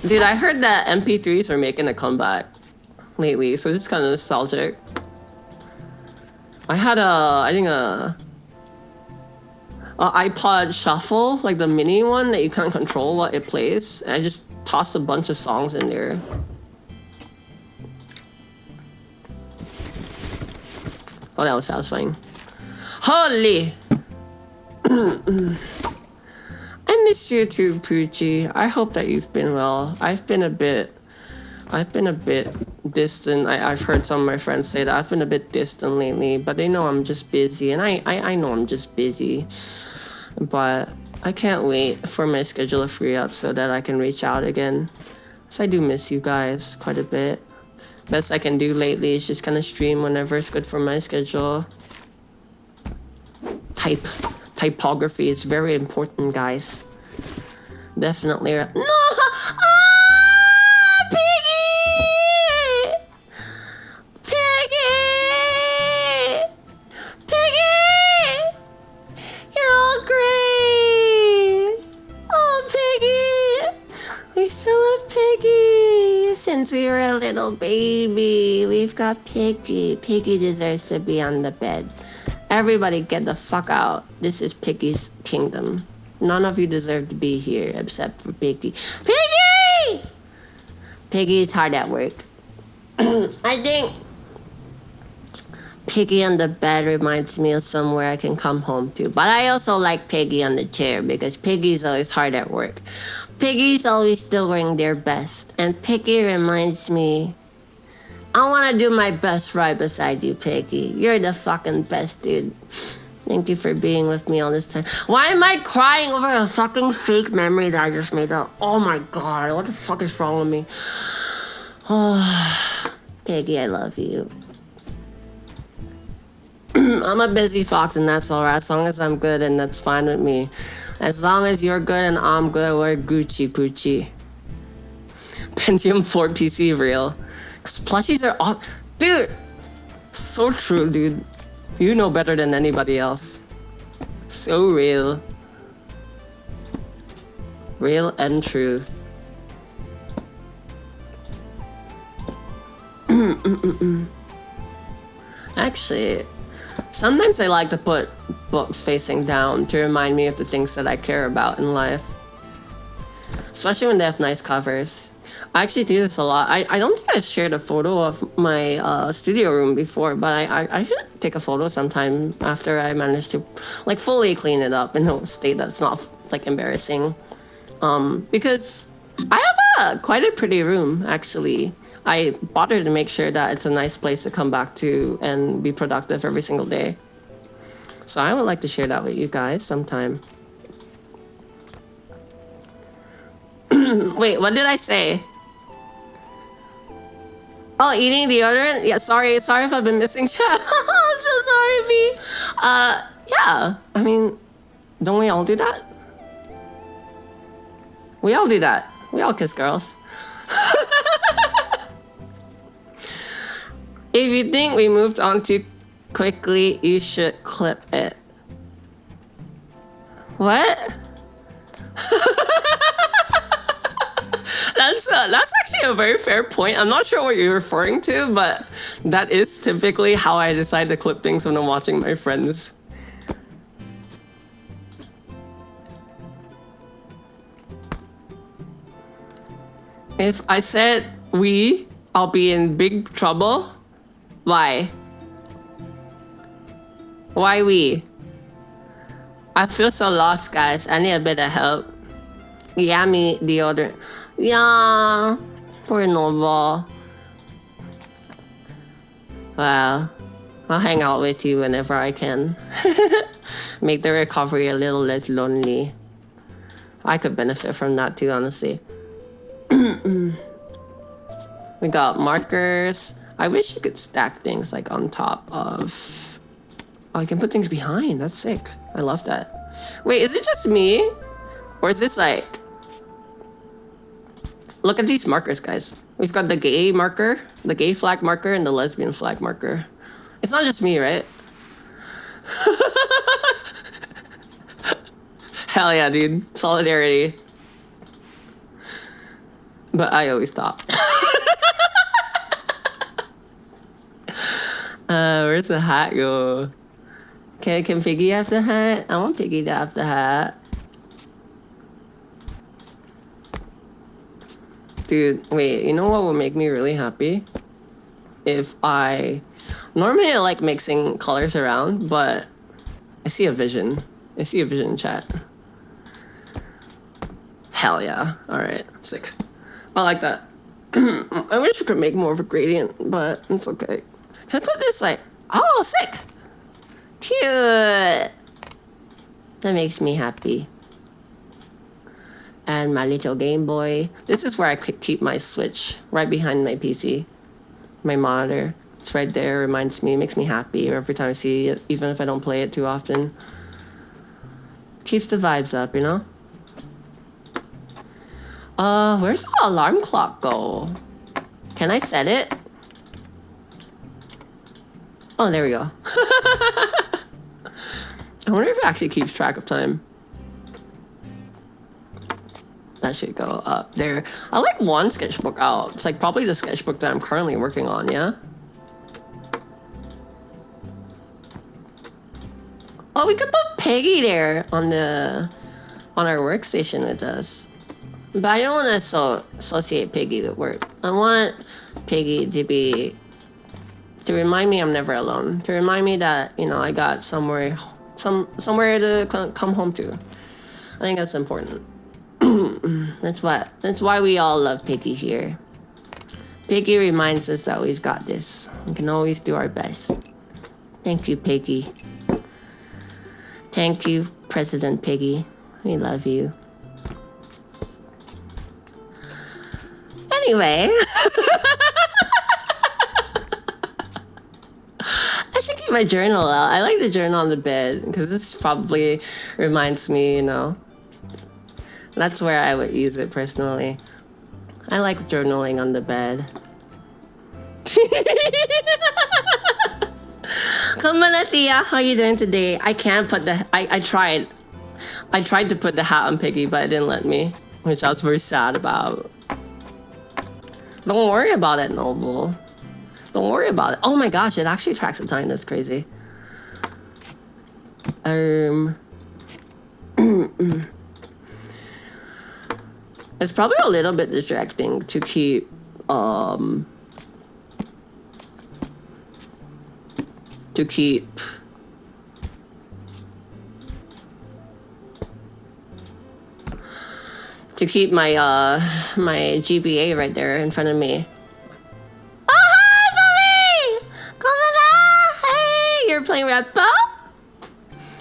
Dude, I heard that MP3s are making a comeback lately, so it's kind of nostalgic. I had I think a iPod Shuffle, like the mini one that you can't control what it plays, and I just tossed a bunch of songs in there. Oh, that was satisfying. Holy! I miss you too, Poochie. I hope that you've been well. I've been a bit distant. I've heard some of my friends say that I've been a bit distant lately, but they know I'm just busy, and I know I'm just busy. But I can't wait for my schedule to free up so that I can reach out again. So I do miss you guys quite a bit. Best I can do lately is just kind of stream whenever it's good for my schedule. Typography is very important, guys. Definitely. No! Ah! Piggy! Piggy! Piggy! You're all gray! Oh, Piggy! We still have Piggy! Since we were a little baby, we've got Piggy. Piggy deserves to be on the bed. Everybody get the fuck out. This is Piggy's kingdom. None of you deserve to be here except for Piggy. Piggy! Piggy is hard at work. I think Piggy on the bed reminds me of somewhere I can come home to. But I also like Piggy on the chair because Piggy's always hard at work. Piggy's always doing their best. And Piggy reminds me, I want to do my best right beside you, Piggy. You're the fucking best, dude. Thank you for being with me all this time. Why am I crying over a fucking fake memory that I just made up? Oh my god, what the fuck is wrong with me? Oh, Piggy, I love you. I'm a busy fox and that's alright. As long as I'm good and that's fine with me. As long as you're good and I'm good, we're Gucci Poochie. Pentium 4 PC real. Cause plushies are all... Dude! So true, dude. You know better than anybody else. So real. Real and true. Actually, sometimes I like to put books facing down to remind me of the things that I care about in life. Especially when they have nice covers. I actually do this a lot. I don't think I've shared a photo of my studio room before, but I should take a photo sometime after I manage to like fully clean it up in a state that's not like embarrassing. Because I have quite a pretty room actually. I bothered to make sure that it's a nice place to come back to and be productive every single day. So I would like to share that with you guys sometime. Wait, what did I say? Oh, eating deodorant? Yeah, sorry if I've been missing chat. I'm so sorry, V. Yeah, I mean, don't we all do that? We all do that. We all kiss girls. If you think we moved on too quickly, you should clip it. What? That's actually a very fair point. I'm not sure what you're referring to, but that is typically how I decide to clip things when I'm watching my friends. If I said we, I'll be in big trouble. Why? Why we? I feel so lost, guys. I need a bit of help. Yeah, me deodorant. Yeah, poor Nova. Well, I'll hang out with you whenever I can. Make the recovery a little less lonely. I could benefit from that too, honestly. We got markers. I wish you could stack things like on top of... Oh, you can put things behind. That's sick. I love that. Wait, is it just me? Or is this like... Look at these markers, guys. We've got the gay marker, the gay flag marker, and the lesbian flag marker. It's not just me, right? Hell yeah, dude. Solidarity. But I always stop. Where's the hat go? Can Piggy have the hat? I want Piggy to have the hat. Dude, wait, you know what would make me really happy? If I... Normally I like mixing colors around, but I see a vision. I see a vision, chat. Hell yeah. Alright, sick. I like that. I wish we could make more of a gradient, but it's okay. Can I put this like... Oh, sick! Cute! That makes me happy. And my little Game Boy. This is where I could keep my Switch, right behind my PC. My monitor. It's right there, reminds me, makes me happy every time I see it, even if I don't play it too often. Keeps the vibes up, you know? Where's the alarm clock go? Can I set it? Oh, there we go. I wonder if it actually keeps track of time. That should go up there. I like one sketchbook out. It's like probably the sketchbook that I'm currently working on, yeah? Oh, we could put Peggy there on on our workstation with us. But I don't want to associate Piggy with work. I want Piggy to remind me I'm never alone. To remind me that, you know, I got somewhere to come home to. I think that's important. That's why we all love Piggy here. Piggy reminds us that we've got this. We can always do our best. Thank you, Piggy. Thank you, President Piggy. We love you. Anyway. I should keep my journal out. I like the journal on the bed because this probably reminds me, you know. That's where I would use it personally. I like journaling on the bed. Come on, Tia. How you doing today? I can't put the... I tried. I tried to put the hat on Piggy, but it didn't let me, which I was very sad about. Don't worry about it, Noble. Don't worry about it. Oh my gosh, it actually tracks the time. That's crazy. It's probably a little bit distracting to keep my my GBA right there in front of me. Oh hi, Zoe! Hey, you're playing Red Ball?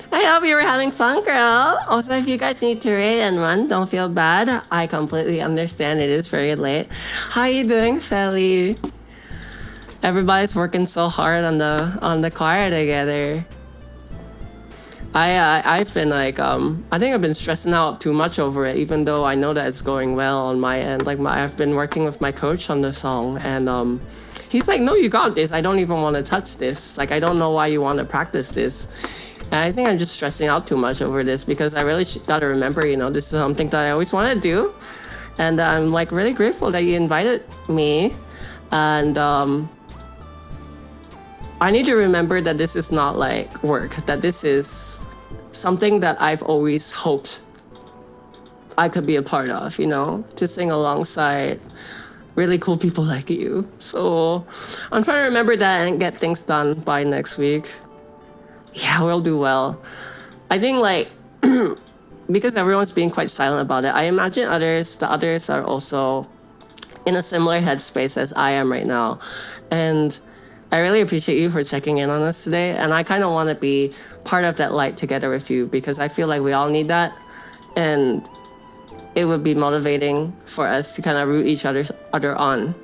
I hope you were having fun, girl. Also, if you guys need to raid and run, don't feel bad. I completely understand. It is very late. How you doing, Felly? Everybody's working so hard on the choir together. I've been like I think I've been stressing out too much over it, even though I know that it's going well on my end. Like I've been working with my coach on the song, and he's like, "No, you got this. I don't even want to touch this. Like I don't know why you want to practice this." And I think I'm just stressing out too much over this because I really got to remember, you know, this is something that I always want to do, and I'm like really grateful that you invited me, and I need to remember that this is not like work, that this is something that I've always hoped I could be a part of, you know, to sing alongside really cool people like you. So I'm trying to remember that and get things done by next week. Yeah, we'll do well. I think like, because everyone's being quite silent about it, I imagine the others are also in a similar headspace as I am right now. And I really appreciate you for checking in on us today, and I kind of want to be part of that light together with you because I feel like we all need that, and it would be motivating for us to kind of root each other on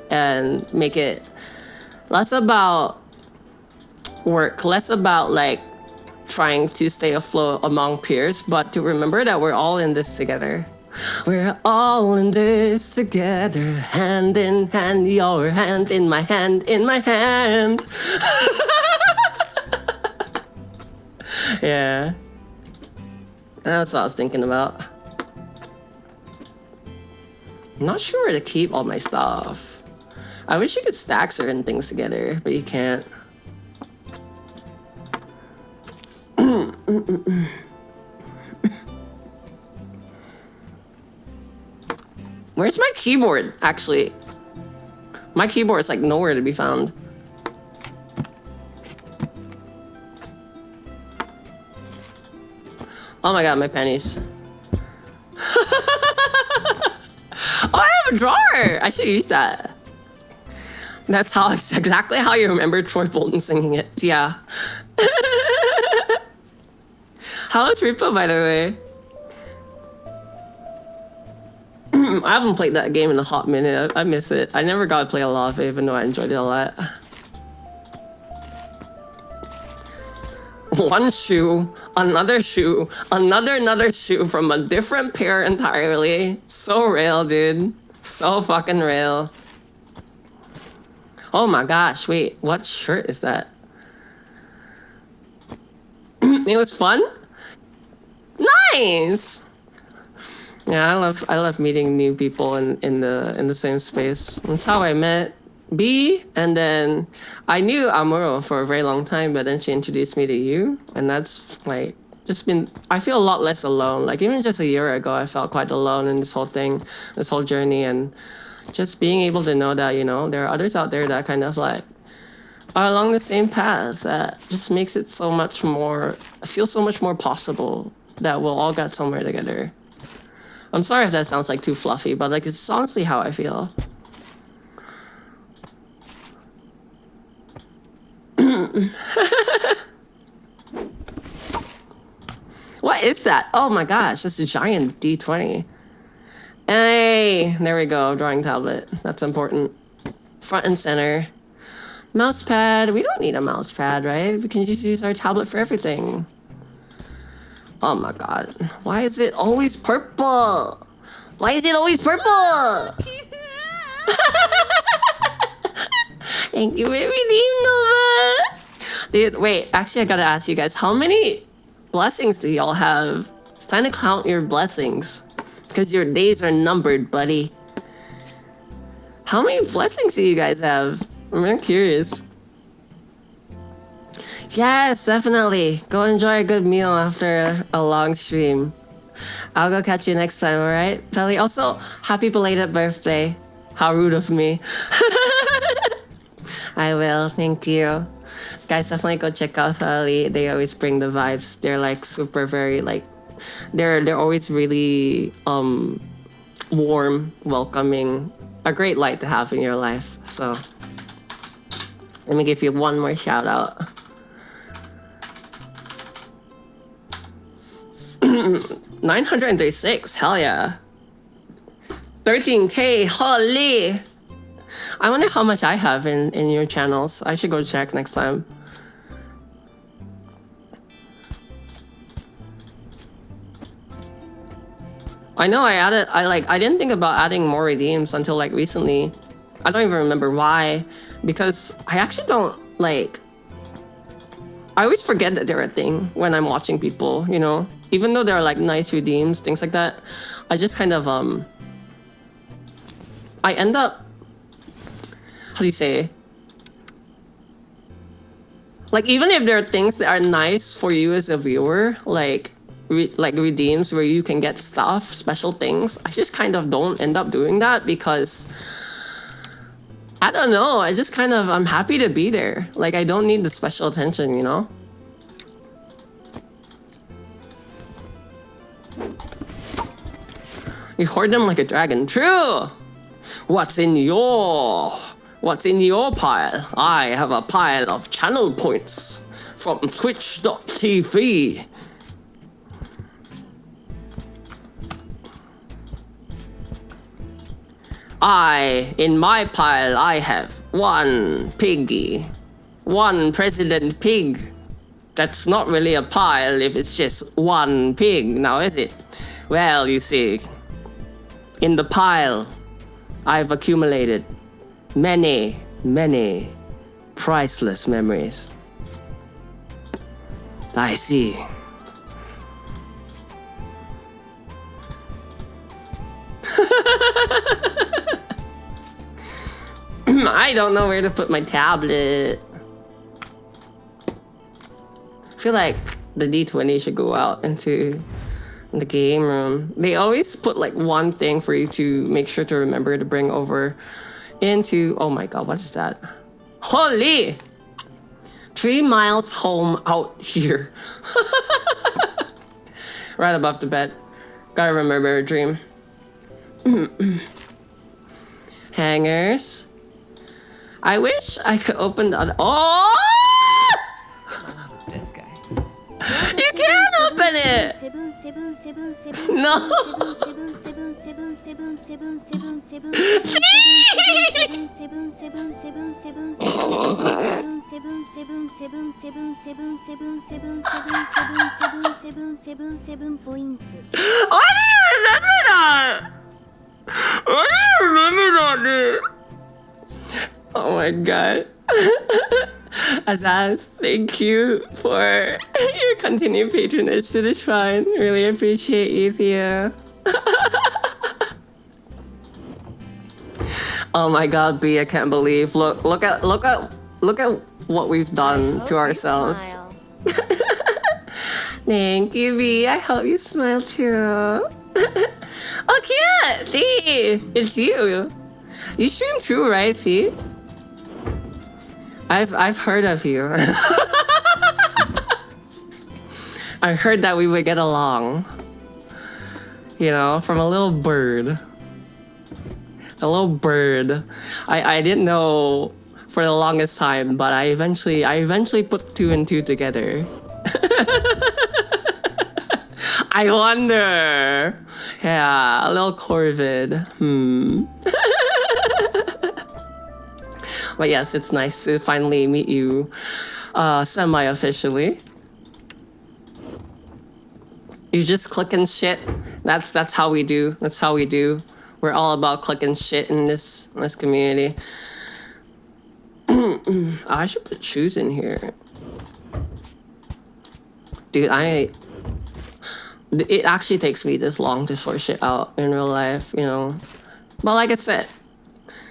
and make it less about work, less about like trying to stay afloat among peers, but to remember that we're all in this together. We're all in this together, hand in hand, your hand in my hand, in my hand. Yeah. That's what I was thinking about. I'm not sure where to keep all my stuff. I wish you could stack certain things together, but you can't. Where's my keyboard, actually? My keyboard is like nowhere to be found. Oh my god, my pennies. Oh, I have a drawer! I should use that. That's exactly how you remembered Troy Bolton singing it. Yeah. How is Repo, by the way? I haven't played that game in a hot minute. I miss it. I never got to play a lot of it, even though I enjoyed it a lot. One shoe, another shoe from a different pair entirely. So real, dude. So fucking real. Oh my gosh, wait, what shirt is that? It was fun? Nice! Yeah, I love meeting new people in the same space. That's how I met B, and then I knew Amuro for a very long time, but then she introduced me to you, and that's like I feel a lot less alone. Like even just a year ago, I felt quite alone in this whole thing, this whole journey, and just being able to know that, you know, there are others out there that kind of like are along the same path, that just makes it so much more, feels so much more possible that we'll all get somewhere together. I'm sorry if that sounds like too fluffy, but like it's honestly how I feel. What is that? Oh my gosh, that's a giant D20. Hey, there we go, drawing tablet. That's important. Front and center. Mouse pad. We don't need a mouse pad, right? We can just use our tablet for everything. Oh my god. Why is it always purple? Why is it always purple? Thank you for redeeming, Nova. Dude, wait. Actually, I gotta ask you guys, how many blessings do y'all have? It's time to count your blessings. Because your days are numbered, buddy. How many blessings do you guys have? I'm really curious. Yes, definitely. Go enjoy a good meal after a long stream. I'll go catch you next time, alright? Pelly, also, happy belated birthday. How rude of me. I will, thank you. Guys, definitely go check out Pelly. They always bring the vibes. They're like super very like, they're always really warm, welcoming, a great light to have in your life. So let me give you one more shout out. 936, hell yeah. 13K, holy. I wonder how much I have in your channels. I should go check next time. I know I didn't think about adding more redeems until like recently. I don't even remember why, because I actually don't like, I always forget that they're a thing when I'm watching people, you know, even though they're like nice redeems, things like that. I just kind of, I end up, how do you say? Like even if there are things that are nice for you as a viewer, like redeems where you can get stuff, special things, I just kind of don't end up doing that because I don't know, I just kind of, I'm happy to be there. Like I don't need the special attention, you know? You hoard them like a dragon. True! What's in your pile? I have a pile of channel points from twitch.tv. In my pile, I have one piggy. One president pig. That's not really a pile if it's just one pig, now is it? Well, you see, in the pile, I've accumulated many, many priceless memories. I see. I don't know where to put my tablet. I feel like the D20 should go out into the game room. They always put like one thing for you to make sure to remember to bring over into, oh my god, what is that? Holy! 3 miles home out here. Right above the bed. Gotta remember a dream. Hangers. I wish I could open the other. Oh!
This guy.
You can't open it! No! Why do you remember that? Why do you remember that, dude? Oh my god. Azaz, thank you for your continued patronage to the shrine. Really appreciate you, Thea. Oh my god, B, I can't believe. Look at what we've done to ourselves. Thank you, V. I hope you smile too. Oh, cute! T! It's you. You stream too, right, T? I've heard of you. I heard that we would get along. You know, from a little bird. A little bird. I didn't know for the longest time, but I eventually put two and two together. I wonder. Yeah, a little corvid. But yes, it's nice to finally meet you semi-officially. You just clicking shit. That's how we do. That's how we do. We're all about clicking shit in this community. I should put shoes in here. Dude, it actually takes me this long to sort shit out in real life, you know. But like I said,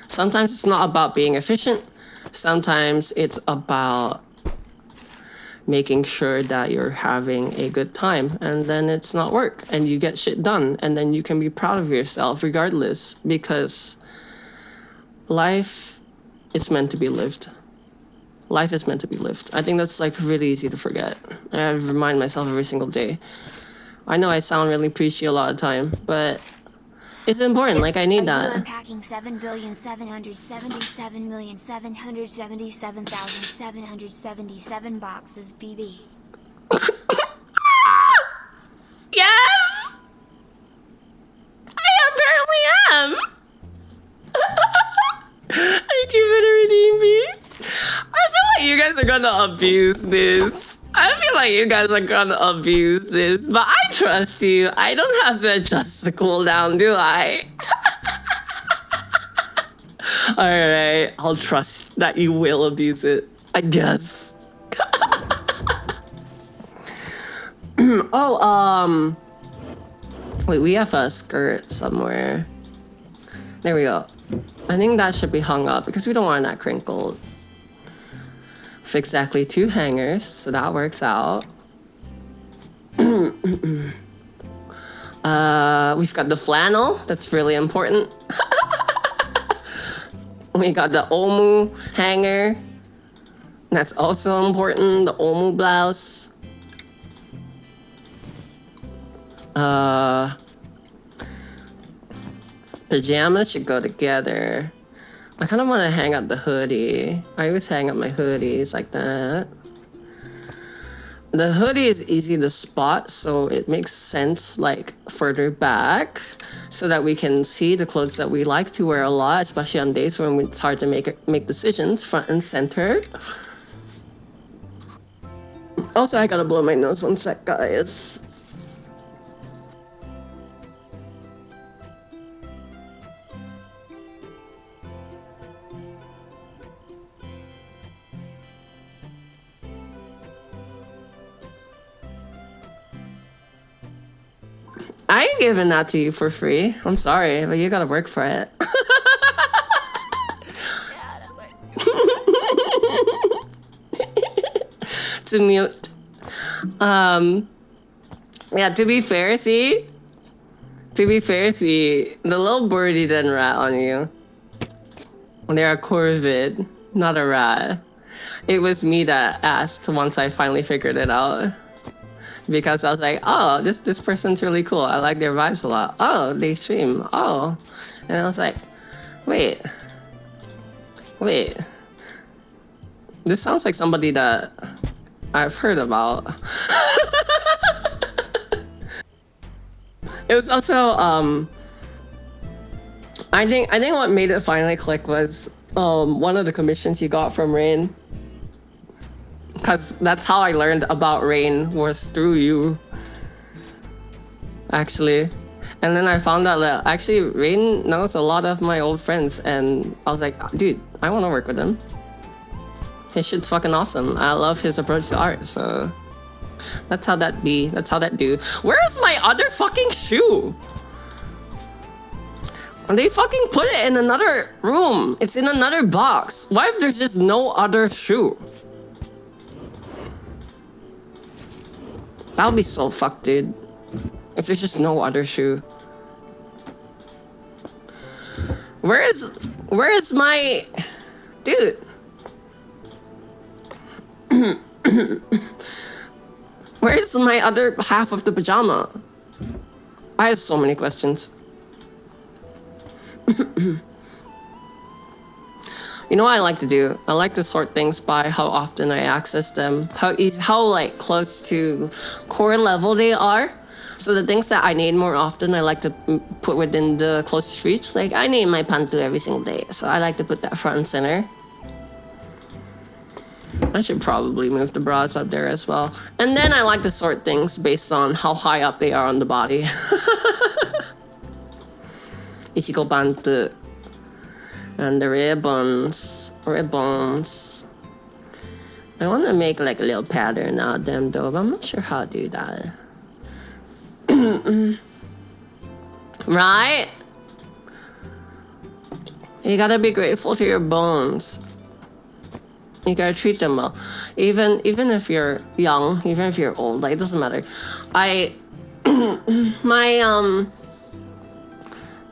sometimes it's not about being efficient. Sometimes it's about making sure that you're having a good time, and then it's not work and you get shit done, and then you can be proud of yourself regardless, because life is meant to be lived. Life is meant to be lived. I think that's like really easy to forget. I remind myself every single day. I know I sound really preachy a lot of time, but it's important. Like, I need that.
Unpacking 7,777,777,777 boxes, BB.
Yes! I apparently am! Thank you for the redeem me. I feel like you guys are gonna abuse this. I feel like you guys are gonna abuse this, but I trust you. I don't have to adjust the cooldown, do I? Alright, I'll trust that you will abuse it, I guess. Oh, wait, we have a skirt somewhere. There we go. I think that should be hung up because we don't want that crinkled. With exactly 2 hangers, so that works out. We've got the flannel, that's really important. We got the omu hanger, that's also important, the omu blouse. Pajamas should go together. I kind of want to hang up the hoodie. I always hang up my hoodies like that. The hoodie is easy to spot, so it makes sense like further back so that we can see the clothes that we like to wear a lot, especially on days when it's hard to make decisions front and center. Also, I gotta blow my nose 1 sec, guys. I ain't giving that to you for free. I'm sorry, but you gotta work for it. To mute. Yeah, to be fair, see, the little birdie didn't rat on you. They're a corvid, not a rat. It was me that asked once I finally figured it out. Because I was like, oh, this person's really cool. I like their vibes a lot. Oh, they stream. Oh. And I was like, wait. This sounds like somebody that I've heard about. It was also, I think what made it finally click was one of the commissions you got from Rain. Because that's how I learned about Rain, was through you, actually. And then I found out that actually Rain knows a lot of my old friends, and I was like, dude, I want to work with him. His shit's fucking awesome. I love his approach to art, so that's how that be. That's how that do. Where's my other fucking shoe? They fucking put it in another room. It's in another box. Why if there's just no other shoe? That would be so fucked, dude. If there's just no other shoe. Where is my... Dude. Where's my other half of the pajama? I have so many questions. You know what I like to do? I like to sort things by how often I access them, how like close to core level they are. So the things that I need more often, I like to put within the closest reach. Like I need my pantu every single day, so I like to put that front and center. I should probably move the bras up there as well. And then I like to sort things based on how high up they are on the body. Ichigo pantu. And the ribbons. I want to make like a little pattern out of them though, but I'm not sure how to do that. Right? You gotta be grateful to your bones. You gotta treat them well. Even if you're young, even if you're old, like it doesn't matter. My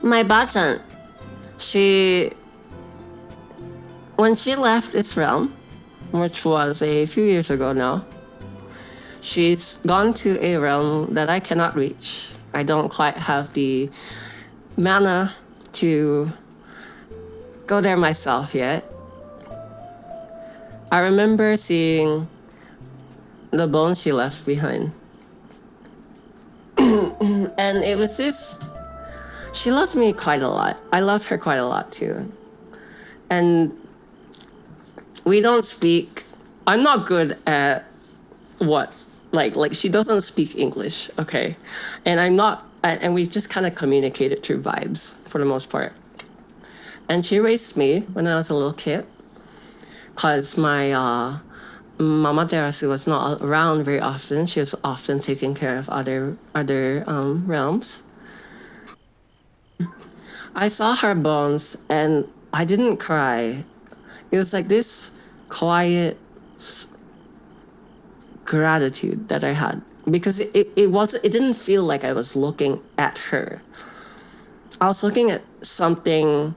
bachan, when she left this realm, which was a few years ago now, she's gone to a realm that I cannot reach. I don't quite have the mana to go there myself yet. I remember seeing the bones she left behind. And it was this... She loved me quite a lot. I loved her quite a lot too. And we don't speak... I'm not good at what? Like she doesn't speak English, okay? And I'm not... And we just kind of communicated through vibes for the most part. And she raised me when I was a little kid. Because my Mama Terasu was not around very often. She was often taking care of other realms. I saw her bones and I didn't cry. It was like this quiet gratitude that I had. Because it didn't feel like I was looking at her. I was looking at something,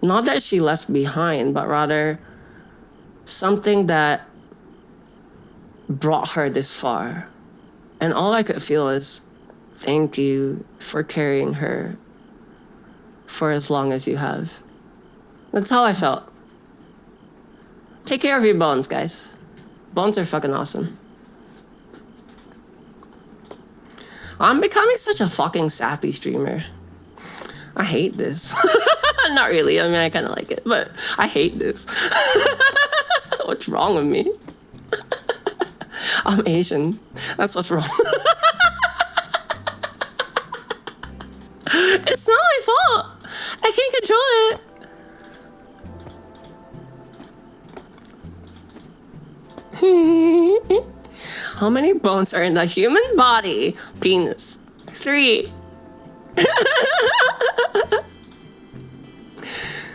not that she left behind, but rather something that brought her this far. And all I could feel is, thank you for carrying her for as long as you have. That's how I felt. Take care of your bones, guys. Bones are fucking awesome. I'm becoming such a fucking sappy streamer. I hate this. Not really, I mean, I kind of like it, but I hate this. What's wrong with me? I'm Asian. That's what's wrong. It's not my fault. I can't control it. How many bones are in the human body? Penis. 3.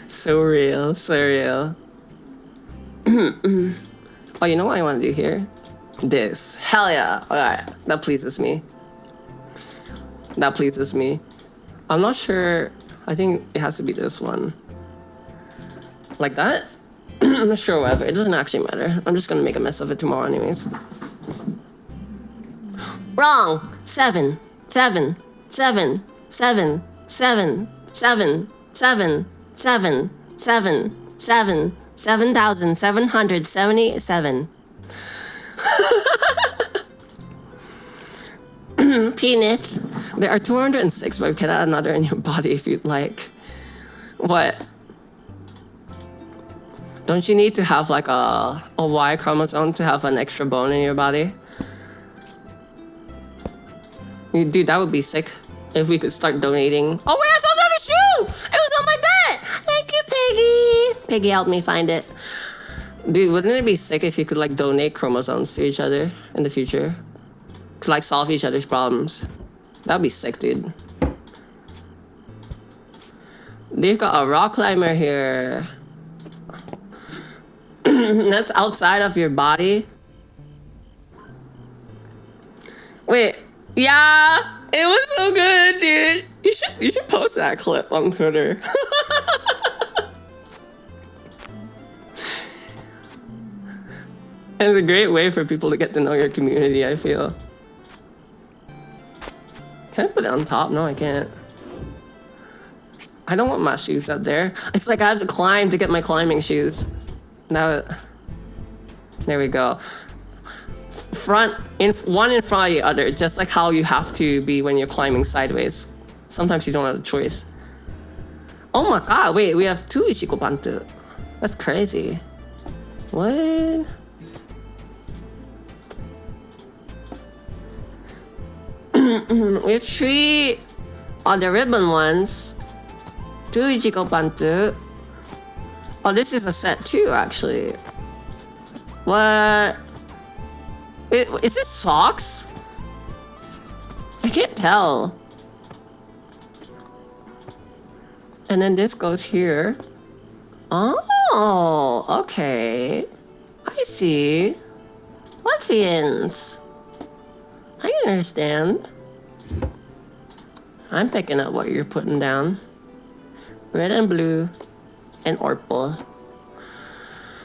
So real, so real. Oh, you know what I want to do here? This. Hell yeah. Alright, that pleases me. That pleases me. I'm not sure. I think it has to be this one. Like that? I'm not sure, whatever. It doesn't actually matter. I'm just gonna make a mess of it tomorrow anyways. Wrong. 7. 7. 7. 7. 7. 7. 7. 7. 7. 7. 7,777. Penis. There are 206, but you can add another in your body if you'd like. What? Don't you need to have like a Y chromosome to have an extra bone in your body? Dude, that would be sick if we could start donating. Oh wait, I found another shoe! It was on my bed! Thank you, Piggy! Piggy helped me find it. Dude, wouldn't it be sick if you could like donate chromosomes to each other in the future? To like solve each other's problems. That'd be sick, dude. They've got a rock climber here. That's outside of your body. Wait, yeah, it was so good, dude. You should post that clip on Twitter. It's a great way for people to get to know your community, I feel. Can I put it on top? No, I can't. I don't want my shoes up there. It's like I have to climb to get my climbing shoes. Now, there we go. One in front of the other, just like how you have to be when you're climbing sideways. Sometimes you don't have a choice. Oh my god, wait, we have 2 Ichigo Bantu. That's crazy. What? We have 3 on the ribbon ones. 2 Ichigo Bantu. Oh, this is a set too, actually. What? Is this socks? I can't tell. And then this goes here. Oh, okay. I see. Lesbians. I understand. I'm picking up what you're putting down. Red and blue and purple.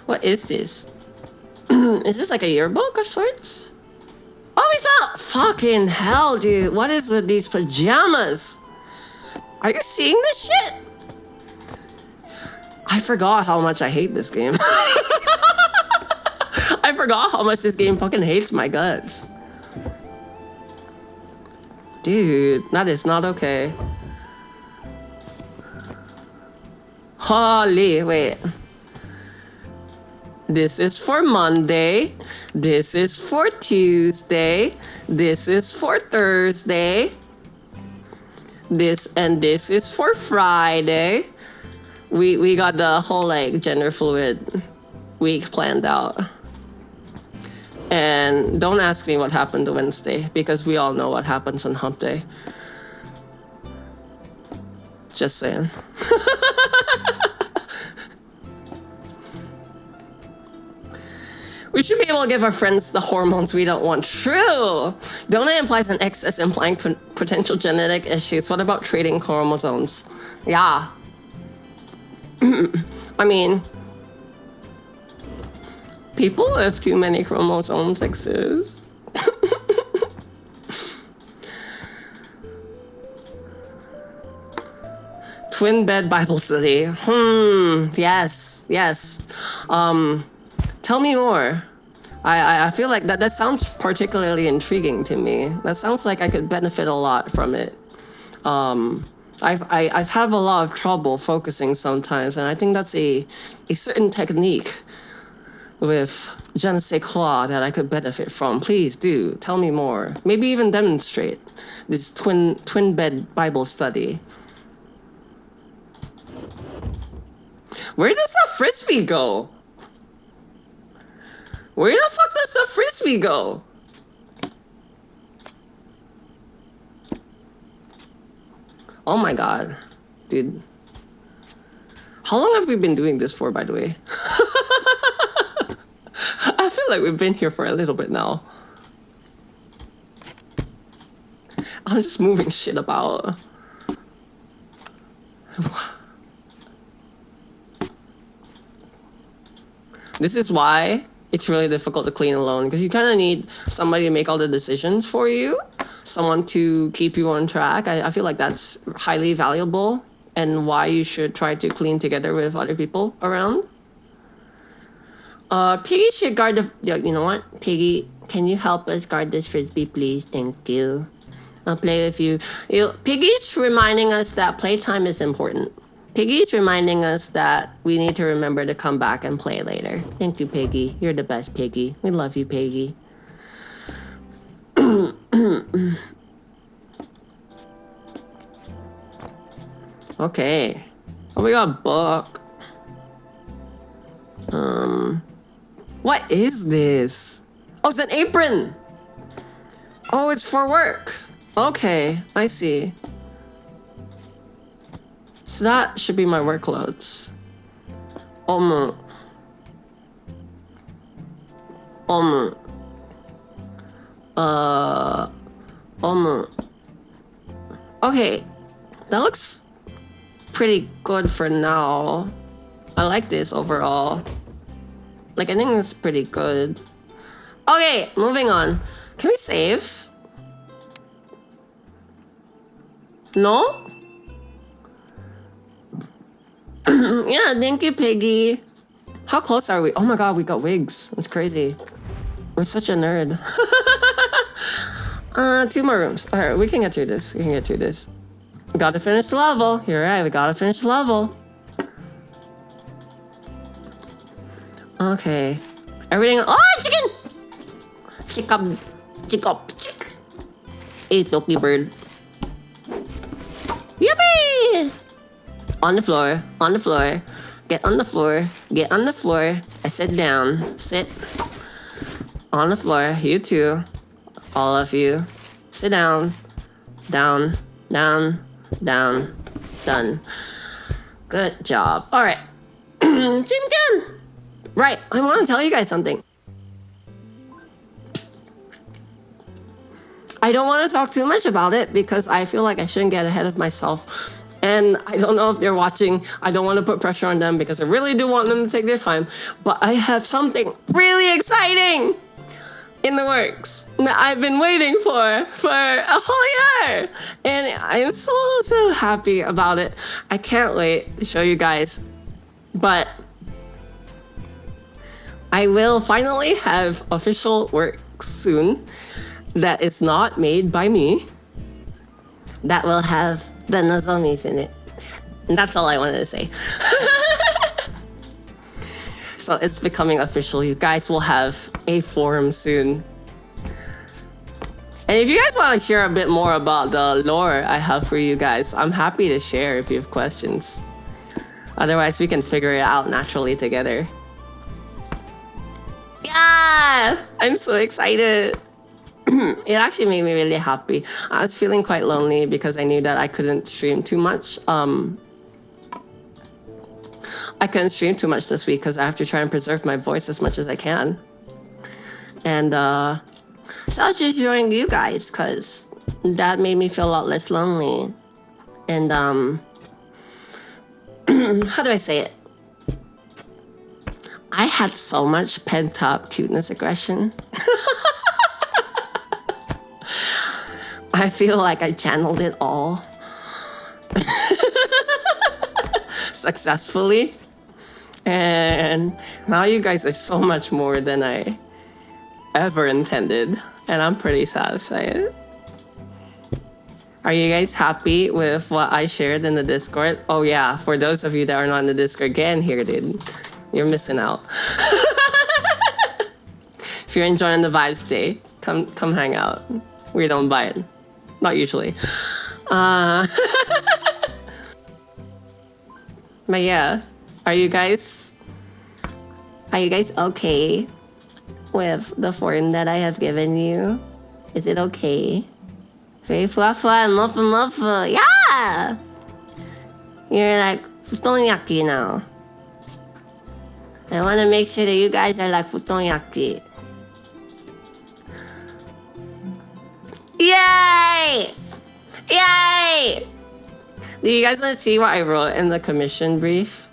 What is this? Is this like a yearbook of sorts? Oh, we found... Fucking hell, dude. What is with these pajamas? Are you seeing this shit? I forgot how much I hate this game. I forgot how much this game fucking hates my guts. Dude, that is not okay. Holy, wait. This is for Monday. This is for Tuesday. This is for Thursday. This is for Friday. We got the whole like gender fluid week planned out. And don't ask me what happened to Wednesday, because we all know what happens on hump day. Just saying. We should be able to give our friends the hormones we don't want. True! Donut implies an excess implying potential genetic issues. What about trading chromosomes? Yeah. I mean, people with too many chromosomes exist. Twin bed Bible study. Yes. Tell me more. I feel like that sounds particularly intriguing to me. That sounds like I could benefit a lot from it. I've had a lot of trouble focusing sometimes, and I think that's a certain technique with je ne sais quoi that I could benefit from. Please do tell me more. Maybe even demonstrate this twin bed Bible study. Where does that frisbee go? Where the fuck does the frisbee go? Oh my god, dude. How long have we been doing this for, by the way? I feel like we've been here for a little bit now. I'm just moving shit about. This is why it's really difficult to clean alone, because you kind of need somebody to make all the decisions for you, someone to keep you on track. I feel like that's highly valuable, and why you should try to clean together with other people around. Piggy should guard the... You know what? Piggy, can you help us guard this frisbee, please? Thank you. I'll play with you. Piggy's reminding us that playtime is important. Piggy's reminding us that we need to remember to come back and play later. Thank you, Piggy. You're the best, Piggy. We love you, Piggy. Okay. Oh, we got a book. What is this? Oh, it's an apron. Oh, it's for work. Okay, I see. So that should be my work clothes. Okay, that looks pretty good for now. I like this overall. Like, I think it's pretty good. Okay, moving on. Can we save? No? Yeah, thank you, Piggy. How close are we? Oh my god, we got wigs. That's crazy. We're such a nerd. 2 more rooms. Alright, we can get through this. We gotta finish the level. You're right, we gotta finish the level. Okay. Everything. Oh, chicken! Chick. Hey, Loki bird. Yippee! On the floor. Get on the floor. I sit down. Sit. On the floor. You too. All of you. Sit down. Down. Done. Good job. Alright. Jim. Right, I want to tell you guys something. I don't want to talk too much about it because I feel like I shouldn't get ahead of myself. And I don't know if they're watching. I don't want to put pressure on them because I really do want them to take their time. But I have something really exciting in the works that I've been waiting for a whole year. And I'm so happy about it. I can't wait to show you guys. But I will finally have official work soon that is not made by me, that will have the Nozomis in it. And that's all I wanted to say. So it's becoming official. You guys will have a forum soon. And if you guys want to hear a bit more about the lore I have for you guys, I'm happy to share if you have questions. Otherwise, we can figure it out naturally together. Yeah! I'm so excited. It actually made me really happy. I was feeling quite lonely because I knew that I couldn't stream too much. I couldn't stream too much this week because I have to try and preserve my voice as much as I can. And so I was just joining you guys because that made me feel a lot less lonely. And how do I say it? I had so much pent-up cuteness aggression. I feel like I channeled it all successfully. And now you guys are so much more than I ever intended. And I'm pretty satisfied. Are you guys happy with what I shared in the Discord? Oh yeah, for those of you that are not in the Discord, get in here, dude. You're missing out. If you're enjoying the vibes day, come hang out. We don't bite. Not usually. But yeah, are you guys okay with the form that I have given you? Is it okay? Very fluffy and muffin. Yeah! You're like futonyaki now. I want to make sure that you guys are like futonyaki. Yay! Yay! Do you guys want to see what I wrote in the commission brief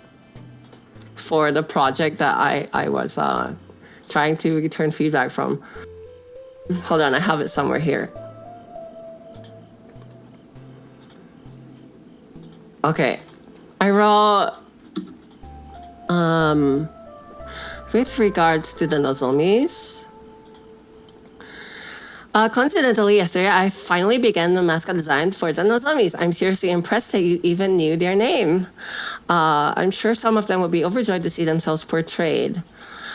for the project that I was trying to return feedback from? Hold on, I have it somewhere here. Okay, I wrote, with regards to the Nozomis, coincidentally, yesterday I finally began the mascot design for the Nozomis. I'm seriously impressed that you even knew their name. I'm sure some of them will be overjoyed to see themselves portrayed.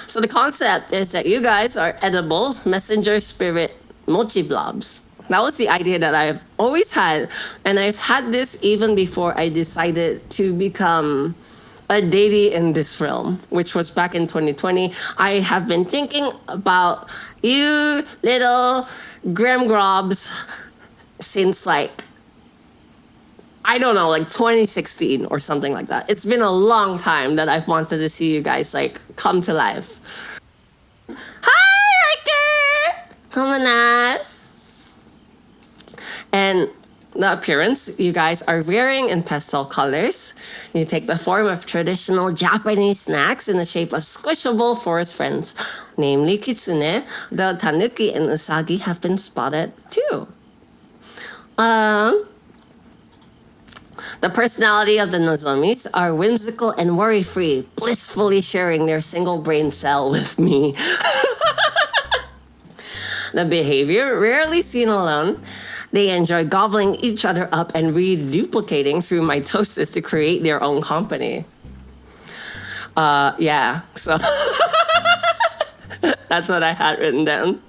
So the concept is that you guys are edible messenger spirit mochi blobs. That was the idea that I've always had, and I've had this even before I decided to become a deity in this realm, which was back in 2020. I have been thinking about you little Graham Grobs since like, I don't know, like 2016 or something like that. It's been a long time that I've wanted to see you guys like come to life. Hi, Riker! Come on. And the appearance you guys are wearing in pastel colors. You take the form of traditional Japanese snacks in the shape of squishable forest friends, namely kitsune, though tanuki and usagi have been spotted too. The personality of the Nozomis are whimsical and worry-free, blissfully sharing their single brain cell with me. The behavior, rarely seen alone, they enjoy gobbling each other up and reduplicating through mitosis to create their own company. Yeah, so that's what I had written down.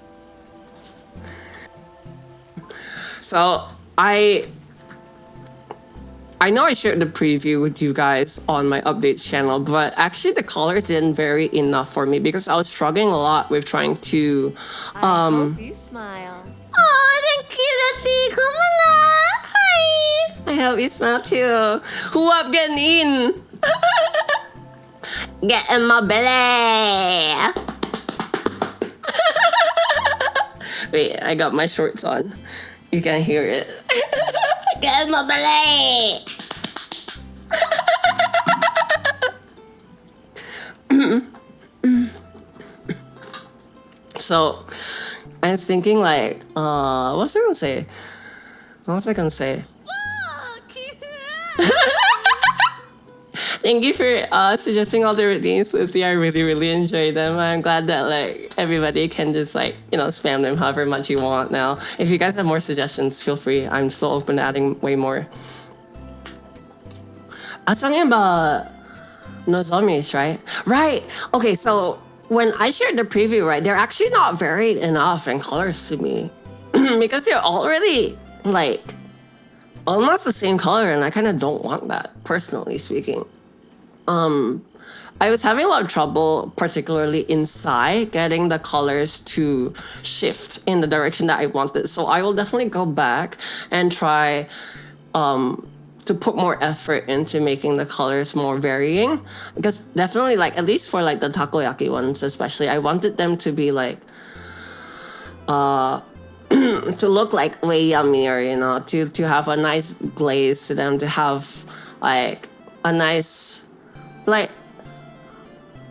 So I know I shared the preview with you guys on my updates channel, but actually the colors didn't vary enough for me because I was struggling a lot with trying to.
I hope you smile.
Oh, thank you, Letty. Come on. Hi. I hope you smile too. Who up getting in? Get in my belly. Wait, I got my shorts on. You can hear it. Get in my belly. So, I was thinking like, what was I gonna say? What was I gonna say?
Oh, cute.
Thank you for suggesting all the routines, Lucy. I really, really enjoyed them. I'm glad that like everybody can just like, spam them however much you want now. If you guys have more suggestions, feel free. I'm still open to adding way more. I was talking about Nozomis, right? Right. Okay, so when I shared the preview, right, they're actually not varied enough in colors to me. Because they're already like almost the same color, and I kind of don't want that, personally speaking. I was having a lot of trouble, particularly inside, getting the colors to shift in the direction that I wanted. So I will definitely go back and try to put more effort into making the colors more varying. Because definitely, like, at least for like the takoyaki ones especially, I wanted them to be like to look like way yummier, to have a nice glaze to them, to have like a nice, like,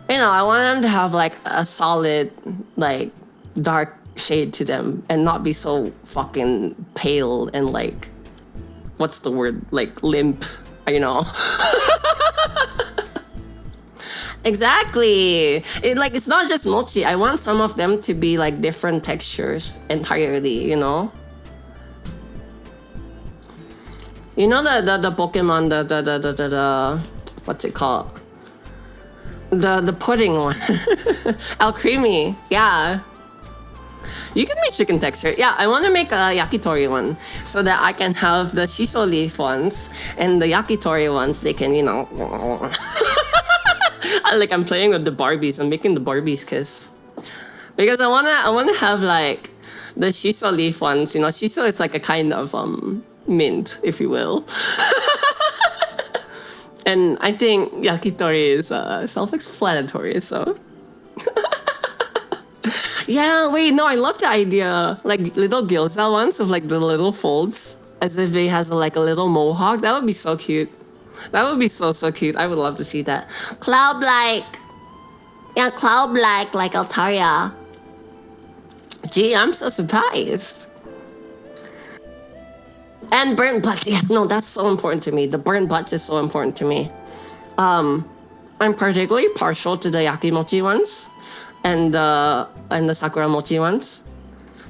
I want them to have like a solid, like, dark shade to them and not be so fucking pale and like, what's the word? Like limp, Exactly. It's not just mochi. I want some of them to be like different textures entirely, the Pokemon, the what's it called? The pudding one. Alcremie. Yeah. You can make chicken texture. Yeah, I want to make a yakitori one so that I can have the shiso leaf ones and the yakitori ones. They can, I'm playing with the Barbies. I'm making the Barbies kiss. Because I wanna have like the shiso leaf ones. Shiso is like a kind of mint, if you will. And I think yakitori is self-explanatory, so. Yeah, wait, no, I love the idea. Like little gyoza ones with like the little folds, as if it has like a little mohawk. That would be so cute. That would be so cute. I would love to see that. Cloud-like. Yeah, cloud-like, like Altaria. Gee, I'm so surprised. And burnt butts. Yes, no, that's so important to me. The burnt butts is so important to me. I'm particularly partial to the yakimochi ones and the sakura mochi ones,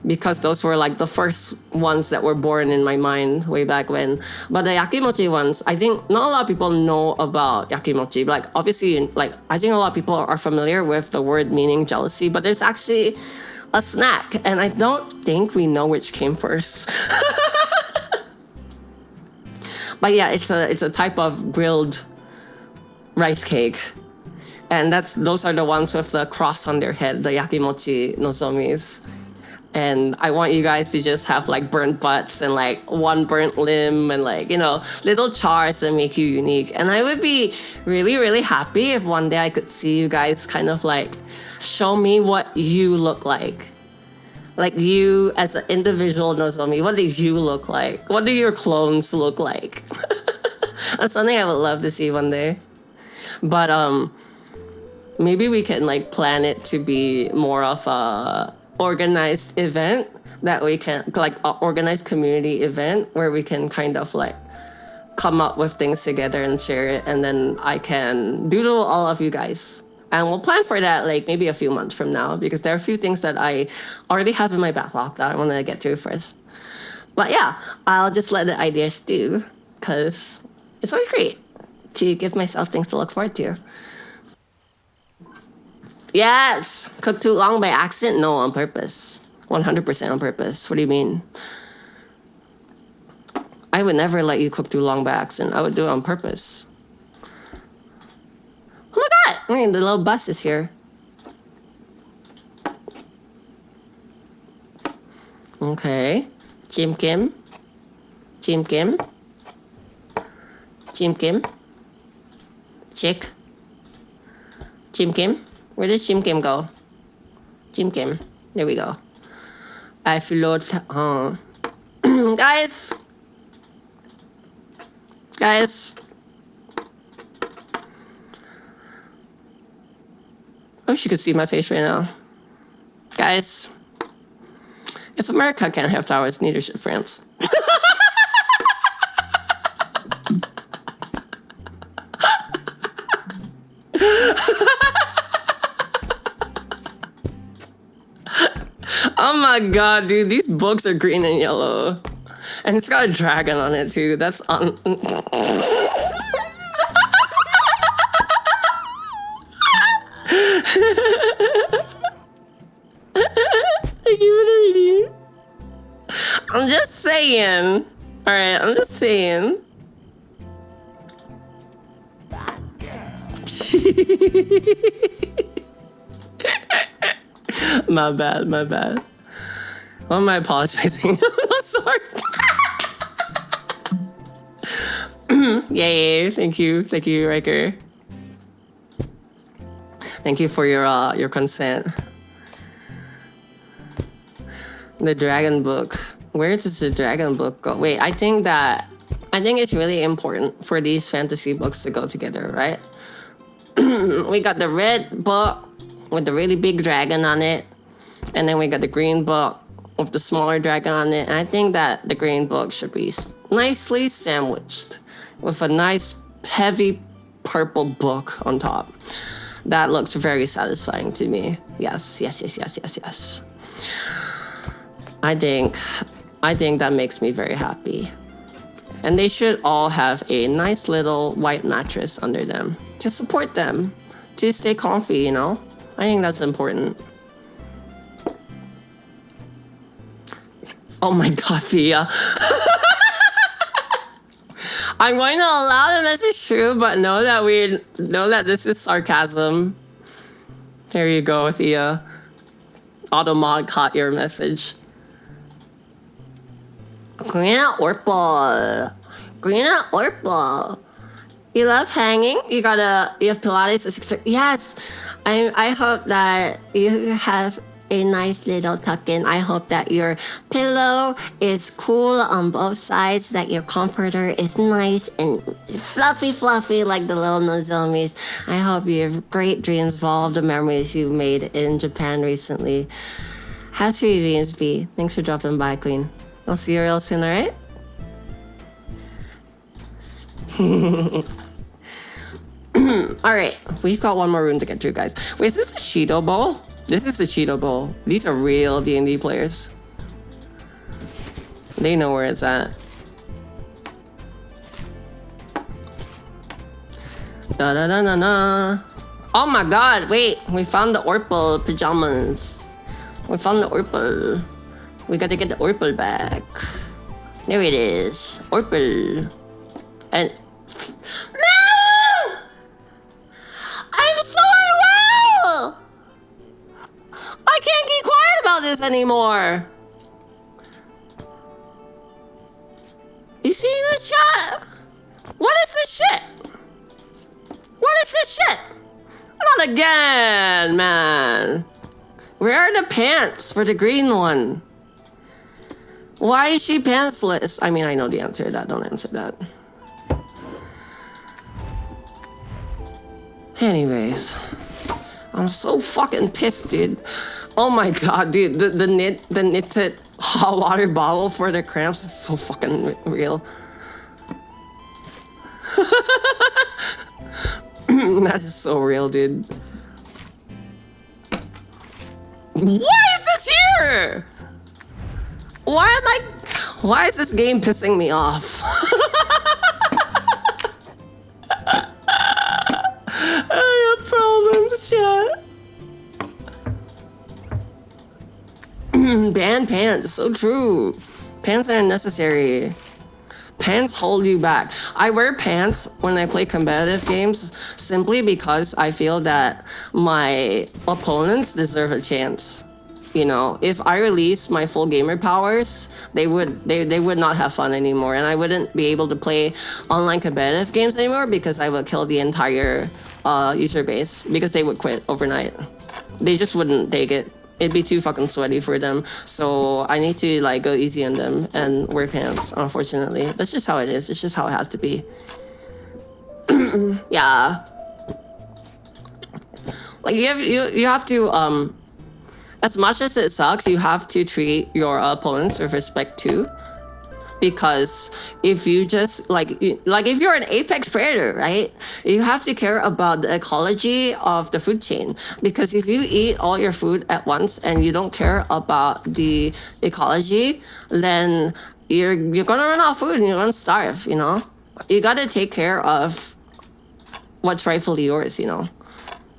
because those were like the first ones that were born in my mind way back when. But the yakimochi ones, I think not a lot of people know about yakimochi. Like obviously, like I think a lot of people are familiar with the word meaning jealousy, but it's actually a snack, and I don't think we know which came first. But yeah, it's a type of grilled rice cake. And those are the ones with the cross on their head, the yakimochi nozomis. And I want you guys to just have like burnt butts and like one burnt limb and like, little chars that make you unique. And I would be really, really happy if one day I could see you guys kind of like show me what you look like Like you as an individual Nozomi, what do you look like? What do your clones look like? That's something I would love to see one day. But maybe we can like plan it to be more of a organized event that we can like a organized community event where we can kind of like come up with things together and share it, and then I can doodle all of you guys. And we'll plan for that like maybe a few months from now, because there are a few things that I already have in my backlog that I want to get through first. But yeah, I'll just let the ideas do, because it's always great to give myself things to look forward to. Yes! Cook too long by accident? No, on purpose. 100% on purpose. What do you mean? I would never let you cook too long by accident. I would do it on purpose. Oh my god! I mean, the little bus is here. Okay. Jim Kim. Jim Kim. Jim Kim. Chick. Jim Kim. Where did Jim Kim go? Jim Kim. There we go. I float. Guys. Guys. I wish you could see my face right now. Guys. If America can't have towers, neither should France. Oh my god, dude, these books are green and yellow. And it's got a dragon on it too. That's on. I'm just saying. Alright, I'm just saying. My bad, my bad. Why am I apologizing? I'm sorry. Yay, thank you, Riker. Thank you for your consent. The dragon book. Where does the dragon book go? Wait, I think it's really important for these fantasy books to go together, right? We got the red book with the really big dragon on it, and then we got the green book with the smaller dragon on it. And I think that the green book should be nicely sandwiched with a nice heavy purple book on top. That looks very satisfying to me. Yes. I think that makes me very happy. And they should all have a nice little white mattress under them to support them, to stay comfy, you know? I think that's important. Oh my god, Thea. I'm going to allow the message through, but know that this is sarcasm. Here you go, Thea. Automod caught your message. Green Orpal. You love hanging? You have Pilates at 6:30. Yes. I hope that you have a nice little tuck-in. I hope that your pillow is cool on both sides, that your comforter is nice and fluffy like the little Nozomis. I hope you have great dreams of all the memories you've made in Japan recently. Have sweet dreams, B. Thanks for dropping by, Queen. I'll see you real soon, alright? Alright, we've got one more room to get through, guys. Wait, is this a Cheeto Bowl? This is the Cheeto Bowl. These are real D&D players. They know where it's at. Da-da-da-da-da. Oh my god, wait. We found the Orpal pajamas. We found the Orpal. We gotta get the Orpal back. There it is. Orpal. And... No! I'm so unwell! I can't keep quiet about this anymore. You see the chat? What is this shit? What is this shit? Not again, man. Where are the pants for the green one? Why is she pantsless? I mean, I know the answer to that. Don't answer that. Anyways, I'm so fucking pissed, dude. Oh my god, dude. The knitted hot water bottle for the cramps is so fucking real. That is so real, dude. Why is this here? Why is this game pissing me off? I have problems, chat. Ban pants, so true. Pants are unnecessary. Pants hold you back. I wear pants when I play competitive games simply because I feel that my opponents deserve a chance. You know, if I release my full gamer powers, they would not have fun anymore, and I wouldn't be able to play online competitive games anymore because I would kill the entire user base because they would quit overnight. They just wouldn't take it. It'd be too fucking sweaty for them. So I need to like go easy on them and wear pants. Unfortunately, that's just how it is. It's just how it has to be. Yeah. Like you have to as much as it sucks, you have to treat your opponents with respect too. Because if you just like if you're an apex predator, right, you have to care about the ecology of the food chain. Because if you eat all your food at once and you don't care about the ecology, then you're gonna run out of food and you're gonna starve. You know, you gotta take care of what's rightfully yours. You know,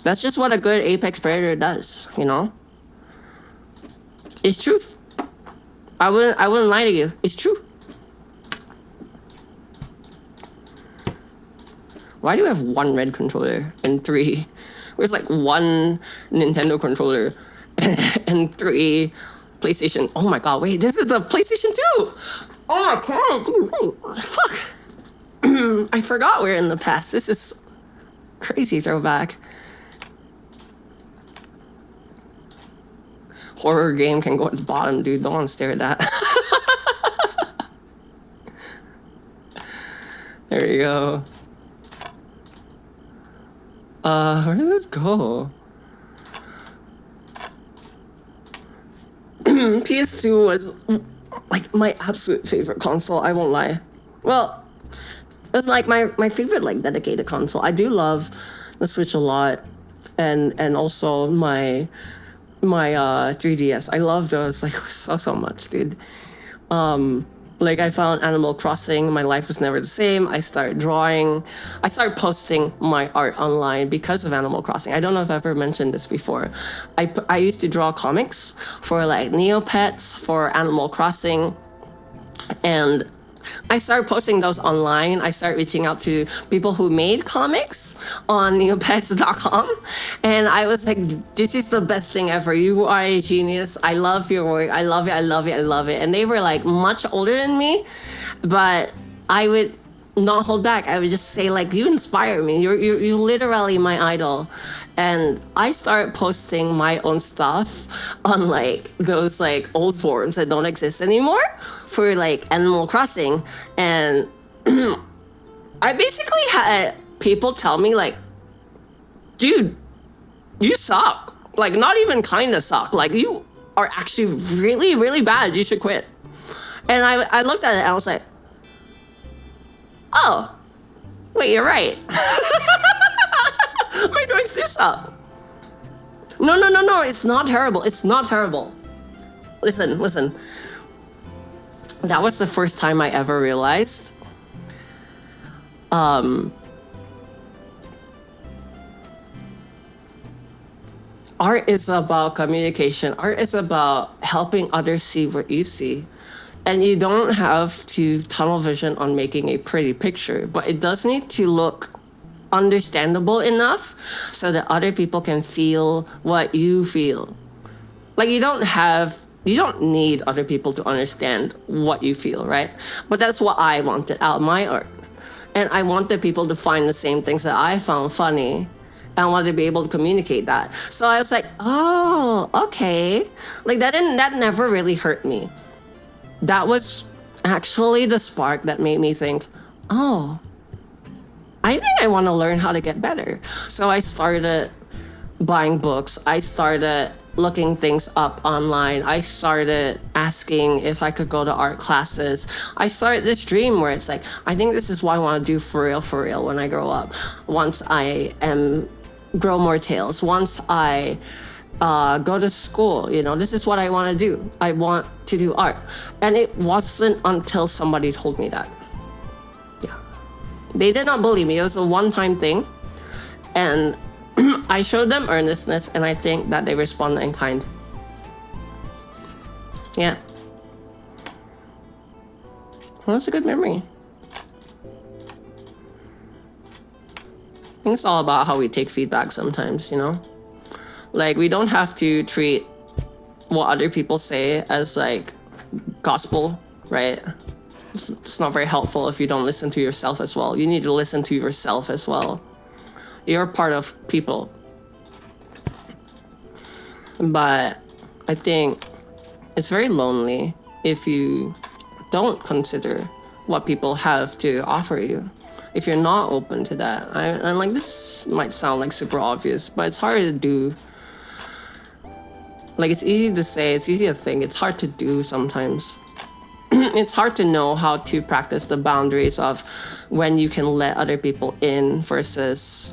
that's just what a good apex predator does. You know, it's truth. I wouldn't lie to you. It's true. Why do we have one red controller and three? With like one Nintendo controller and three PlayStation. Oh my god, wait, this is the PlayStation 2! Oh my god, dude, wait, fuck. I forgot we're in the past. This is crazy throwback. Horror game can go at the bottom, dude. Don't want to stare at that. There you go. Where does this go? PS2 was like my absolute favorite console, I won't lie. Well, it's like my favorite like dedicated console. I do love the Switch a lot, and also my 3DS. I love those like so much, dude. Like I found Animal Crossing, my life was never the same. I started drawing. I started posting my art online because of Animal Crossing. I don't know if I've ever mentioned this before. I used to draw comics for like Neopets, for Animal Crossing, and I started posting those online. I started reaching out to people who made comics on neopets.com. And I was like, this is the best thing ever. You are a genius. I love your work. I love it. I love it. I love it. And they were like much older than me, but I would not hold back. I would just say like, you inspire me. You're literally my idol. And I started posting my own stuff on like those like old forums that don't exist anymore for like Animal Crossing. And I basically had people tell me like, dude, you suck. Like not even kind of suck. Like you are actually really, really bad. You should quit. And I looked at it and I was like, oh, wait, you're right. My drawings do suck. No, it's not terrible. It's not terrible. Listen. That was the first time I ever realized art is about communication. Art is about helping others see what you see. And you don't have to tunnel vision on making a pretty picture, but it does need to look understandable enough so that other people can feel what you feel. Like you don't need other people to understand what you feel, right? But that's what I wanted out of my art. And I wanted people to find the same things that I found funny I wanted to be able to communicate that. So I was like, oh, okay. Like that never really hurt me. That was actually the spark that made me think, oh, I think I want to learn how to get better. So I started buying books. I started looking things up online. I started asking if I could go to art classes. I started this dream where it's like, I think this is what I want to do for real when I grow up. Once I grow more tails, once I go to school, this is what I want to do. I want to do art. And it wasn't until somebody told me that. Yeah. They did not believe me. It was a one-time thing. And I showed them earnestness, and I think that they responded in kind. Yeah. Well, that's a good memory. I think it's all about how we take feedback sometimes, Like, we don't have to treat what other people say as, like, gospel, right? It's not very helpful if you don't listen to yourself as well. You need to listen to yourself as well. You're part of people. But I think it's very lonely if you don't consider what people have to offer you. If you're not open to that. And like, this might sound like super obvious, but it's hard to do. Like, it's easy to say, it's easy to think, it's hard to do sometimes. It's hard to know how to practice the boundaries of when you can let other people in versus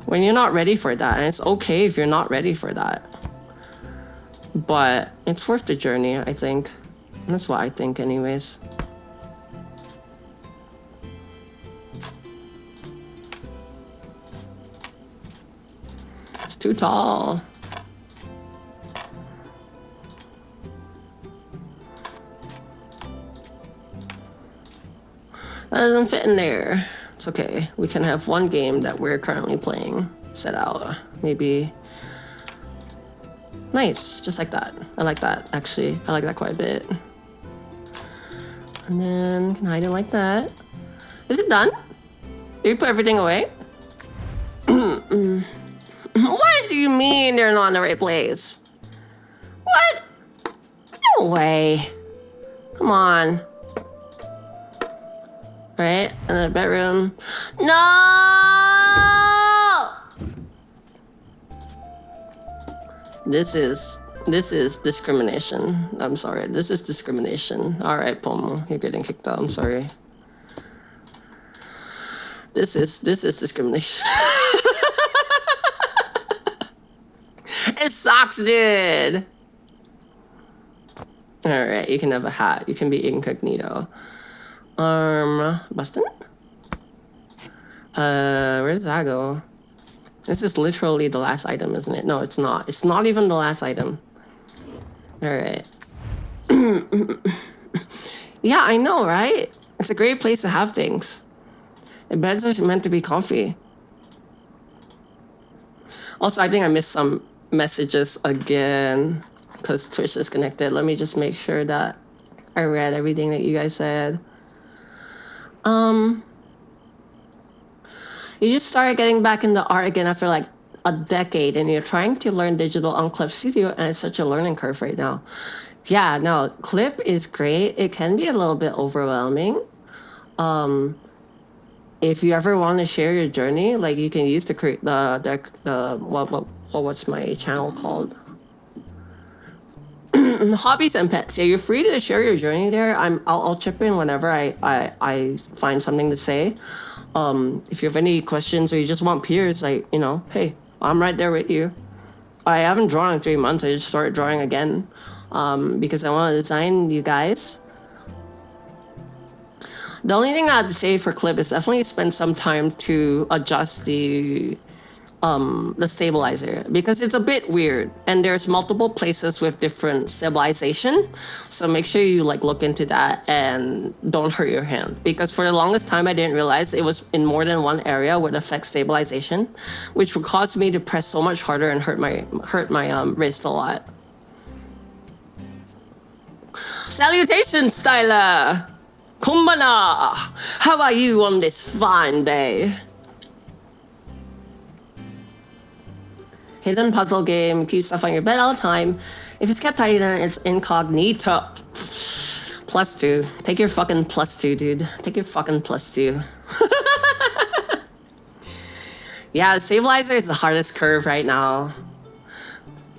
when you're not ready for that. And it's okay if you're not ready for that. But it's worth the journey, I think. That's what I think anyways. It's too tall. That doesn't fit in there. It's okay. We can have one game that we're currently playing set out. Maybe. Nice. Just like that. I like that, actually. I like that quite a bit. And then can hide it like that. Is it done? Did you put everything away? What do you mean they're not in the right place? What? No way. Come on. Right? In the bedroom. No! This is discrimination. I'm sorry. This is discrimination. All right, Pomo, you're getting kicked out. I'm sorry. This is discrimination. It sucks, dude. All right, you can have a hat. You can be incognito. Bustin'? Where did that go? This is literally the last item, isn't it? No, it's not. It's not even the last item. All right. Yeah, I know, right? It's a great place to have things. The beds are meant to be comfy. Also, I think I missed some messages again because Twitch is connected. Let me just make sure that I read everything that you guys said. You just started getting back into art again after like a decade, and you're trying to learn digital on Clip Studio, and it's such a learning curve right now. Yeah, no, Clip is great. It can be a little bit overwhelming. If you ever want to share your journey, like you can use what's my channel called? Hobbies and pets. Yeah, you're free to share your journey there. I'll chip in whenever I find something to say. If you have any questions or you just want peers, like, hey, I'm right there with you. I haven't drawn in 3 months. I just started drawing again because I want to design you guys. The only thing I have to say for Clip is definitely spend some time to adjust the stabilizer because it's a bit weird and there's multiple places with different stabilization. So make sure you look into that and don't hurt your hand, because for the longest time I didn't realize it was in more than one area would affect stabilization, which would cause me to press so much harder and hurt my wrist a lot. Salutations, Styler! Konbanwa! How are you on this fine day? Hidden puzzle game, keep stuff on your bed all the time. If it's kept hidden, it's incognito. +2. Take your fucking +2, dude. Take your fucking +2. Yeah, stabilizer is the hardest curve right now.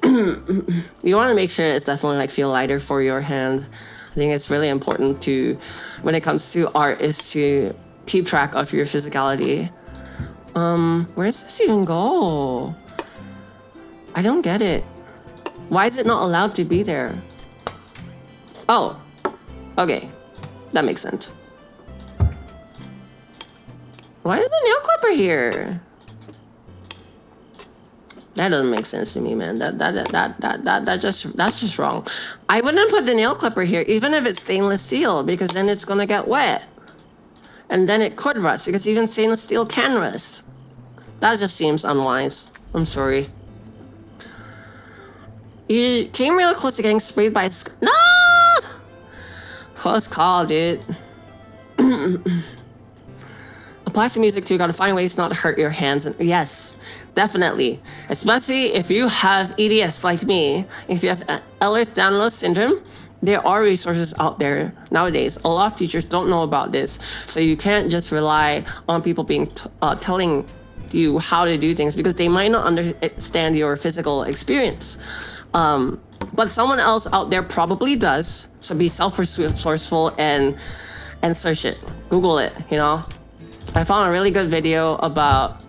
You want to make sure it's definitely like feel lighter for your hand. I think it's really important to, when it comes to art, is to keep track of your physicality. Where does this even go? I don't get it. Why is it not allowed to be there? Oh, okay. That makes sense. Why is the nail clipper here? That doesn't make sense to me, man. That's just wrong. I wouldn't put the nail clipper here, even if it's stainless steel, because then it's gonna get wet. And then it could rust, because even stainless steel can rust. That just seems unwise. I'm sorry. You came real close to getting sprayed by a no! Close call, dude. Apply to music too. Gotta find ways not to hurt your hands. And yes, definitely. Especially if you have EDS like me. If you have Ehlers-Danlos syndrome, there are resources out there nowadays. A lot of teachers don't know about this, so you can't just rely on people being telling you how to do things, because they might not understand your physical experience. But someone else out there probably does. So be self-resourceful and search it. Google it, you know? I found a really good video about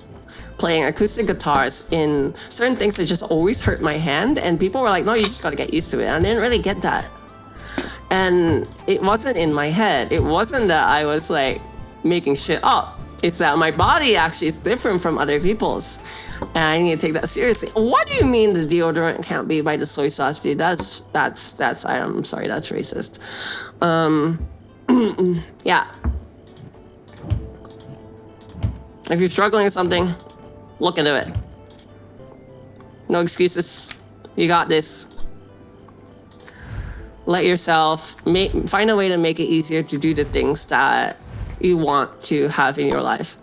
playing acoustic guitars in certain things that just always hurt my hand, and people were like, no, you just gotta get used to it. And I didn't really get that. And it wasn't in my head. It wasn't that I was like making shit up. It's that my body actually is different from other people's. And I need to take that seriously. What do you mean the deodorant can't be by the soy sauce, dude? That's I'm sorry, that's racist. Yeah. If you're struggling with something, look into it. No excuses. You got this. Let yourself find a way to make it easier to do the things that you want to have in your life.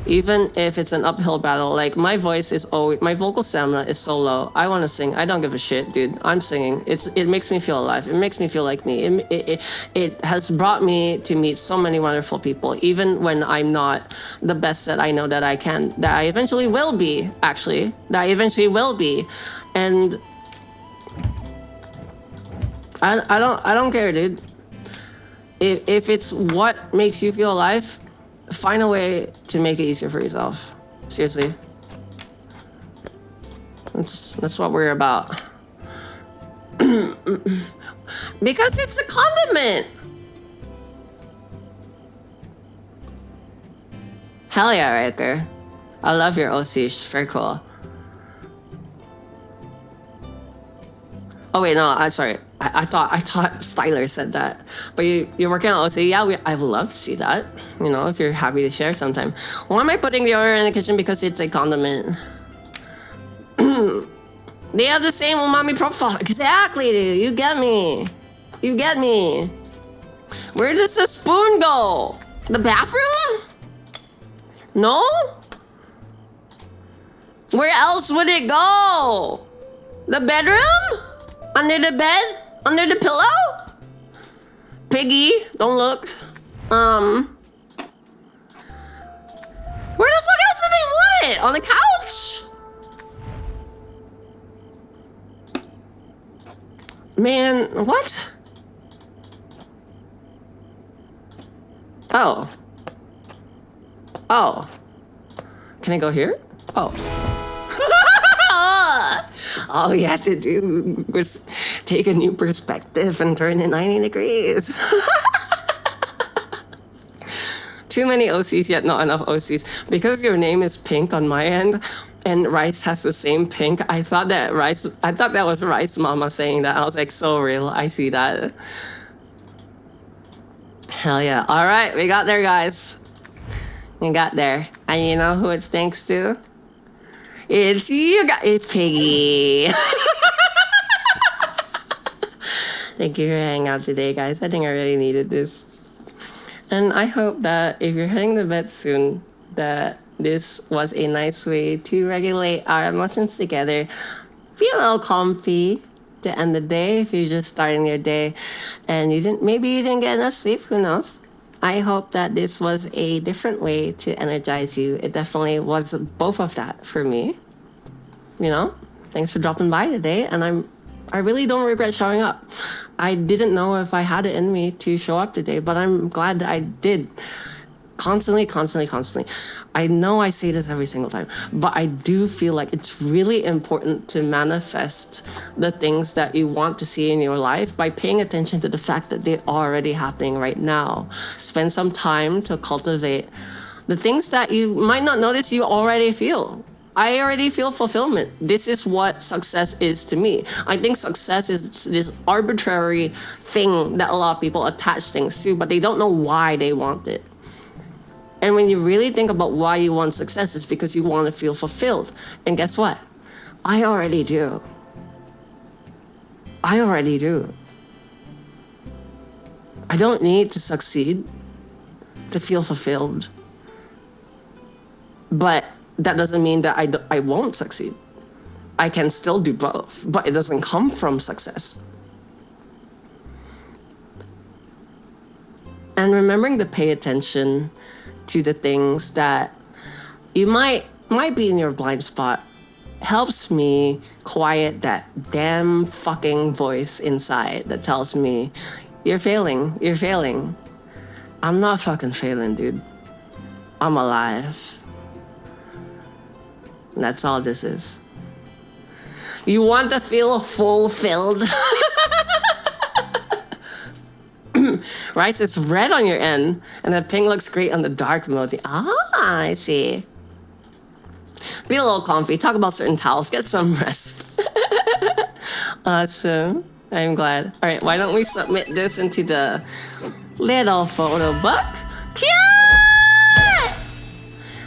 Even if it's an uphill battle, like my vocal stamina is so low. I want to sing. I don't give a shit, dude. I'm singing. It makes me feel alive. It makes me feel like me. It has brought me to meet so many wonderful people, even when I'm not the best that I know that I can, that I eventually will be, actually. That I eventually will be. And I don't care, dude. If it's what makes you feel alive, find a way to make it easier for yourself. Seriously. That's what we're about. Because it's a condiment. Hell yeah, Riker. I love your OC. She's very cool. Oh wait, no, I'm sorry. I thought Styler said that. But you're working on OC? Yeah, I would love to see that. You know, if you're happy to share sometime. Why am I putting the order in the kitchen? Because it's a condiment. They have the same umami profile. Exactly, dude. You get me. You get me. Where does the spoon go? The bathroom? No? Where else would it go? The bedroom? Under the bed? Under the pillow? Piggy, don't look. Where the fuck else do they want it? On the couch? Man, what? Oh. Oh. Can I go here? Oh. All you had to do was take a new perspective and turn it 90 degrees. Too many OCs, yet not enough OCs. Because your name is pink on my end, and Rice has the same pink, I thought that was Rice Mama saying that. I was like, so real. I see that. Hell yeah. All right, we got there, guys. We got there. And you know who it's thanks to? It's you guys. It's Piggy. Thank you for hanging out today, guys. I think I really needed this. And I hope that if you're heading to bed soon, that this was a nice way to regulate our emotions together. Feel a little comfy to end the day if you're just starting your day and maybe you didn't get enough sleep, who knows? I hope that this was a different way to energize you. It definitely was both of that for me. You know, thanks for dropping by today, and I really don't regret showing up. I didn't know if I had it in me to show up today, but I'm glad that I did. Constantly. I know I say this every single time, but I do feel like it's really important to manifest the things that you want to see in your life by paying attention to the fact that they're already happening right now. Spend some time to cultivate the things that you might not notice you already feel. I already feel fulfillment. This is what success is to me. I think success is this arbitrary thing that a lot of people attach things to, but they don't know why they want it. And when you really think about why you want success, it's because you want to feel fulfilled. And guess what? I already do. I don't need to succeed to feel fulfilled. But that doesn't mean that I won't succeed. I can still do both, but it doesn't come from success. And remembering to pay attention to the things that you might be in your blind spot helps me quiet that damn fucking voice inside that tells me, you're failing. I'm not fucking failing, dude. I'm alive. And that's all this is. You want to feel fulfilled? Right? So it's red on your end, and the pink looks great on the dark mode. I see. Be a little comfy. Talk about certain towels. Get some rest. Awesome. I'm glad. All right, why don't we submit this into the little photo book? Cute!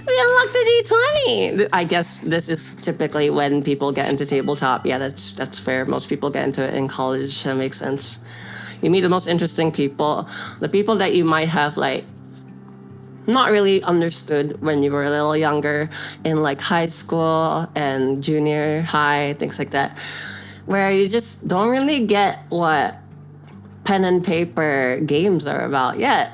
We unlocked the D20. I guess this is typically when people get into tabletop. Yeah, that's fair. Most people get into it in college. That makes sense. You meet the most interesting people. The people that you might have, like, not really understood when you were a little younger in, like, high school and junior high, things like that, where you just don't really get what pen and paper games are about yet.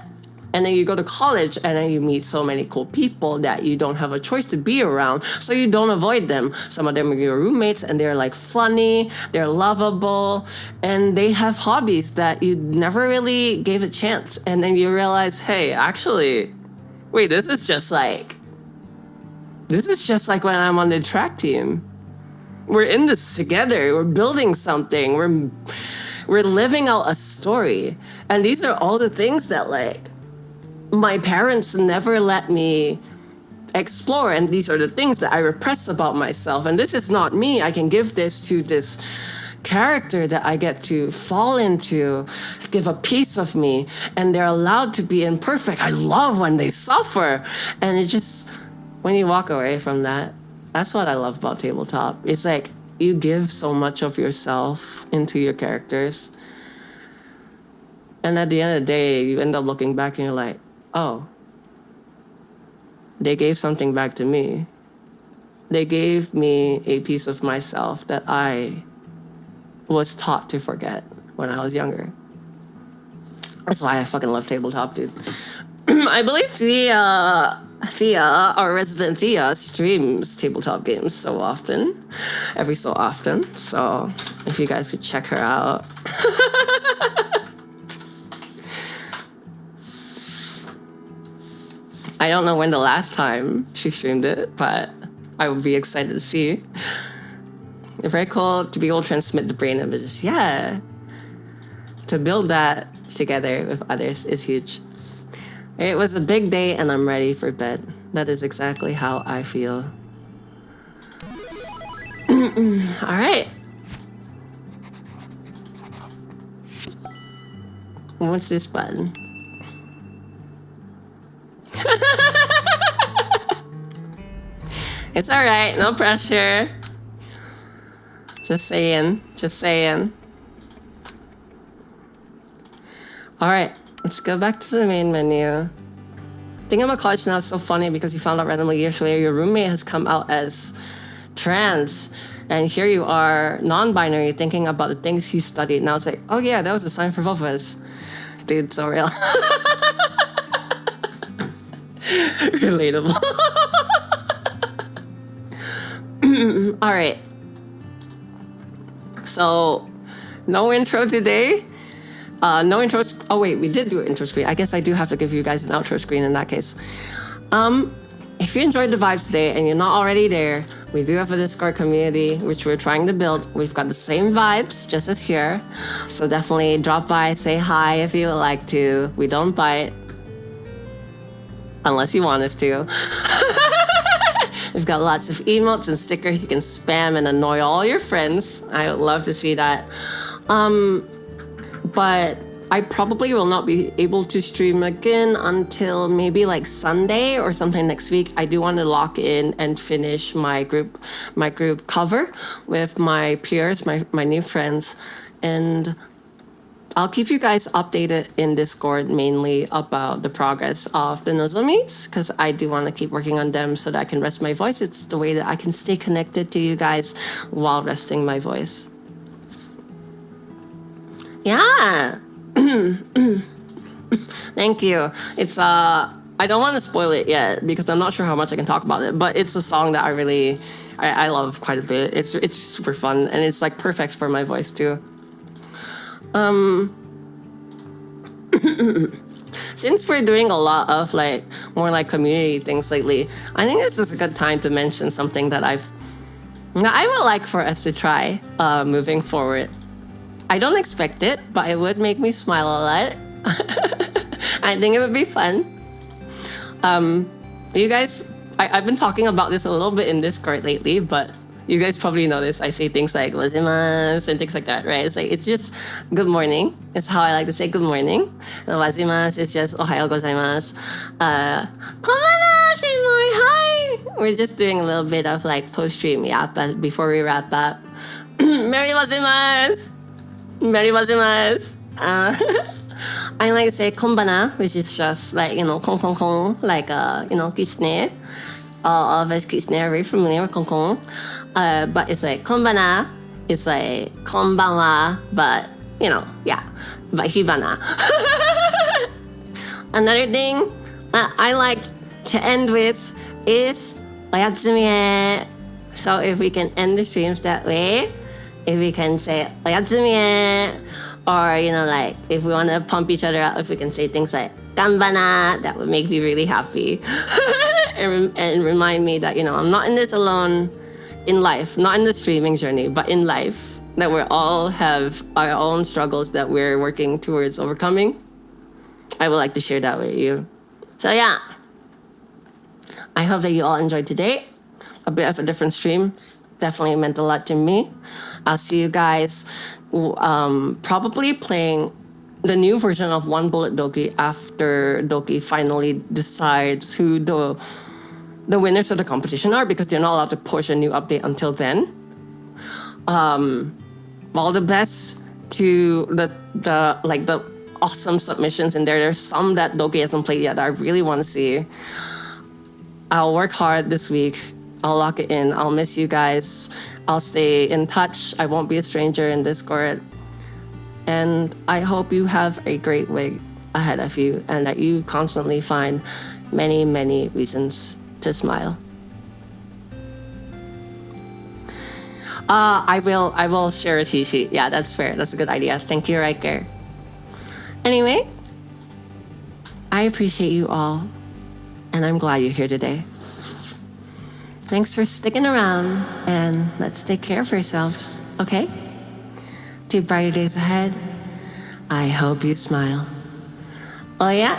And then you go to college and then you meet so many cool people that you don't have a choice to be around, so you don't avoid them. Some of them are your roommates and they're like funny, they're lovable, and they have hobbies that you never really gave a chance. And then you realize, hey, actually, wait, this is just like when I'm on the track team. We're in this together, we're building something, we're living out a story. And these are all the things that, like, my parents never let me explore, and these are the things that I repress about myself. And this is not me. I can give this to this character that I get to fall into, give a piece of me, and they're allowed to be imperfect. I love when they suffer. And it just, when you walk away from that, that's what I love about tabletop. It's like you give so much of yourself into your characters, and at the end of the day, you end up looking back and you're like, oh, they gave something back to me. They gave me a piece of myself that I was taught to forget when I was younger. That's why I fucking love tabletop, dude. I believe Thea, our resident Thea, streams tabletop games every so often. So if you guys could check her out. I don't know when the last time she streamed it, but I would be excited to see. It's very cool to be able to transmit the brain images. Yeah. To build that together with others is huge. It was a big day and I'm ready for bed. That is exactly how I feel. All right. What's this button? It's all right, no pressure. Just saying. All right, let's go back to the main menu. thinking about college now is so funny because you found out randomly years later your roommate has come out as trans, and here you are, non-binary, thinking about the things you studied. Now it's like, oh yeah, that was a sign for both of us. Dude, so real. Relatable. All right. So, no intro today. No intro. Oh wait, we did do an intro screen. I guess I do have to give you guys an outro screen in that case. If you enjoyed the vibes today and you're not already there, we do have a Discord community which we're trying to build. We've got the same vibes just as here. So definitely drop by, say hi if you would like to. We don't bite. Unless you want us to. We've got lots of emotes and stickers you can spam and annoy all your friends. I would love to see that. But I probably will not be able to stream again until maybe like Sunday or sometime next week. I do want to lock in and finish my group cover with my peers, my new friends, and I'll keep you guys updated in Discord mainly about the progress of the Nozomis, because I do want to keep working on them so that I can rest my voice. It's the way that I can stay connected to you guys while resting my voice. Yeah. Thank you. It's I don't want to spoil it yet because I'm not sure how much I can talk about it, but it's a song that I love quite a bit. It's super fun and it's like perfect for my voice too. Since we're doing a lot of like more like community things lately, I think this is a good time to mention something that I would like for us to try moving forward. I don't expect it, but it would make me smile a lot. I think it would be fun. You guys, I've been talking about this a little bit in Discord lately, but you guys probably notice I say things like wazimasu and things like that, right? It's just good morning. It's how I like to say good morning. Wazimasu is just ohayo gozaimasu. Konbanwa, say more hi. We're just doing a little bit of like post-stream yap before we wrap up. Merry wazimasu. Merry wazimasu. I like to say konbana, which is just like, kong kong kong, like, kitsune. All of us kitsune are very familiar with kong kong. But it's like konbana, it's like konbanwa, but, but hibana. Another thing I like to end with is oyatsumi. So if we can end the streams that way, if we can say oyatsumi, or like if we want to pump each other up, if we can say things like ganbana, that would make me really happy and remind me that I'm not in this alone in life, not in the streaming journey, but in life, that we all have our own struggles that we're working towards overcoming. I would like to share that with you. So yeah, I hope that you all enjoyed today. A bit of a different stream. Definitely meant a lot to me. I'll see you guys probably playing the new version of One Bullet Doki after Doki finally decides who the winners of the competition are, because they're not allowed to push a new update until then. All the best to the awesome submissions in there. There's some that Doki hasn't played yet that I really want to see. I'll work hard this week. I'll lock it in. I'll miss you guys. I'll stay in touch. I won't be a stranger in Discord. And I hope you have a great week ahead of you and that you constantly find many, many reasons to smile. I will share a cheat sheet. Yeah, that's fair. That's a good idea. Thank you right there. Anyway, I appreciate you all, and I'm glad you're here today. Thanks for sticking around, and let's take care of ourselves, okay? To brighter days ahead, I hope you smile. Oh yeah?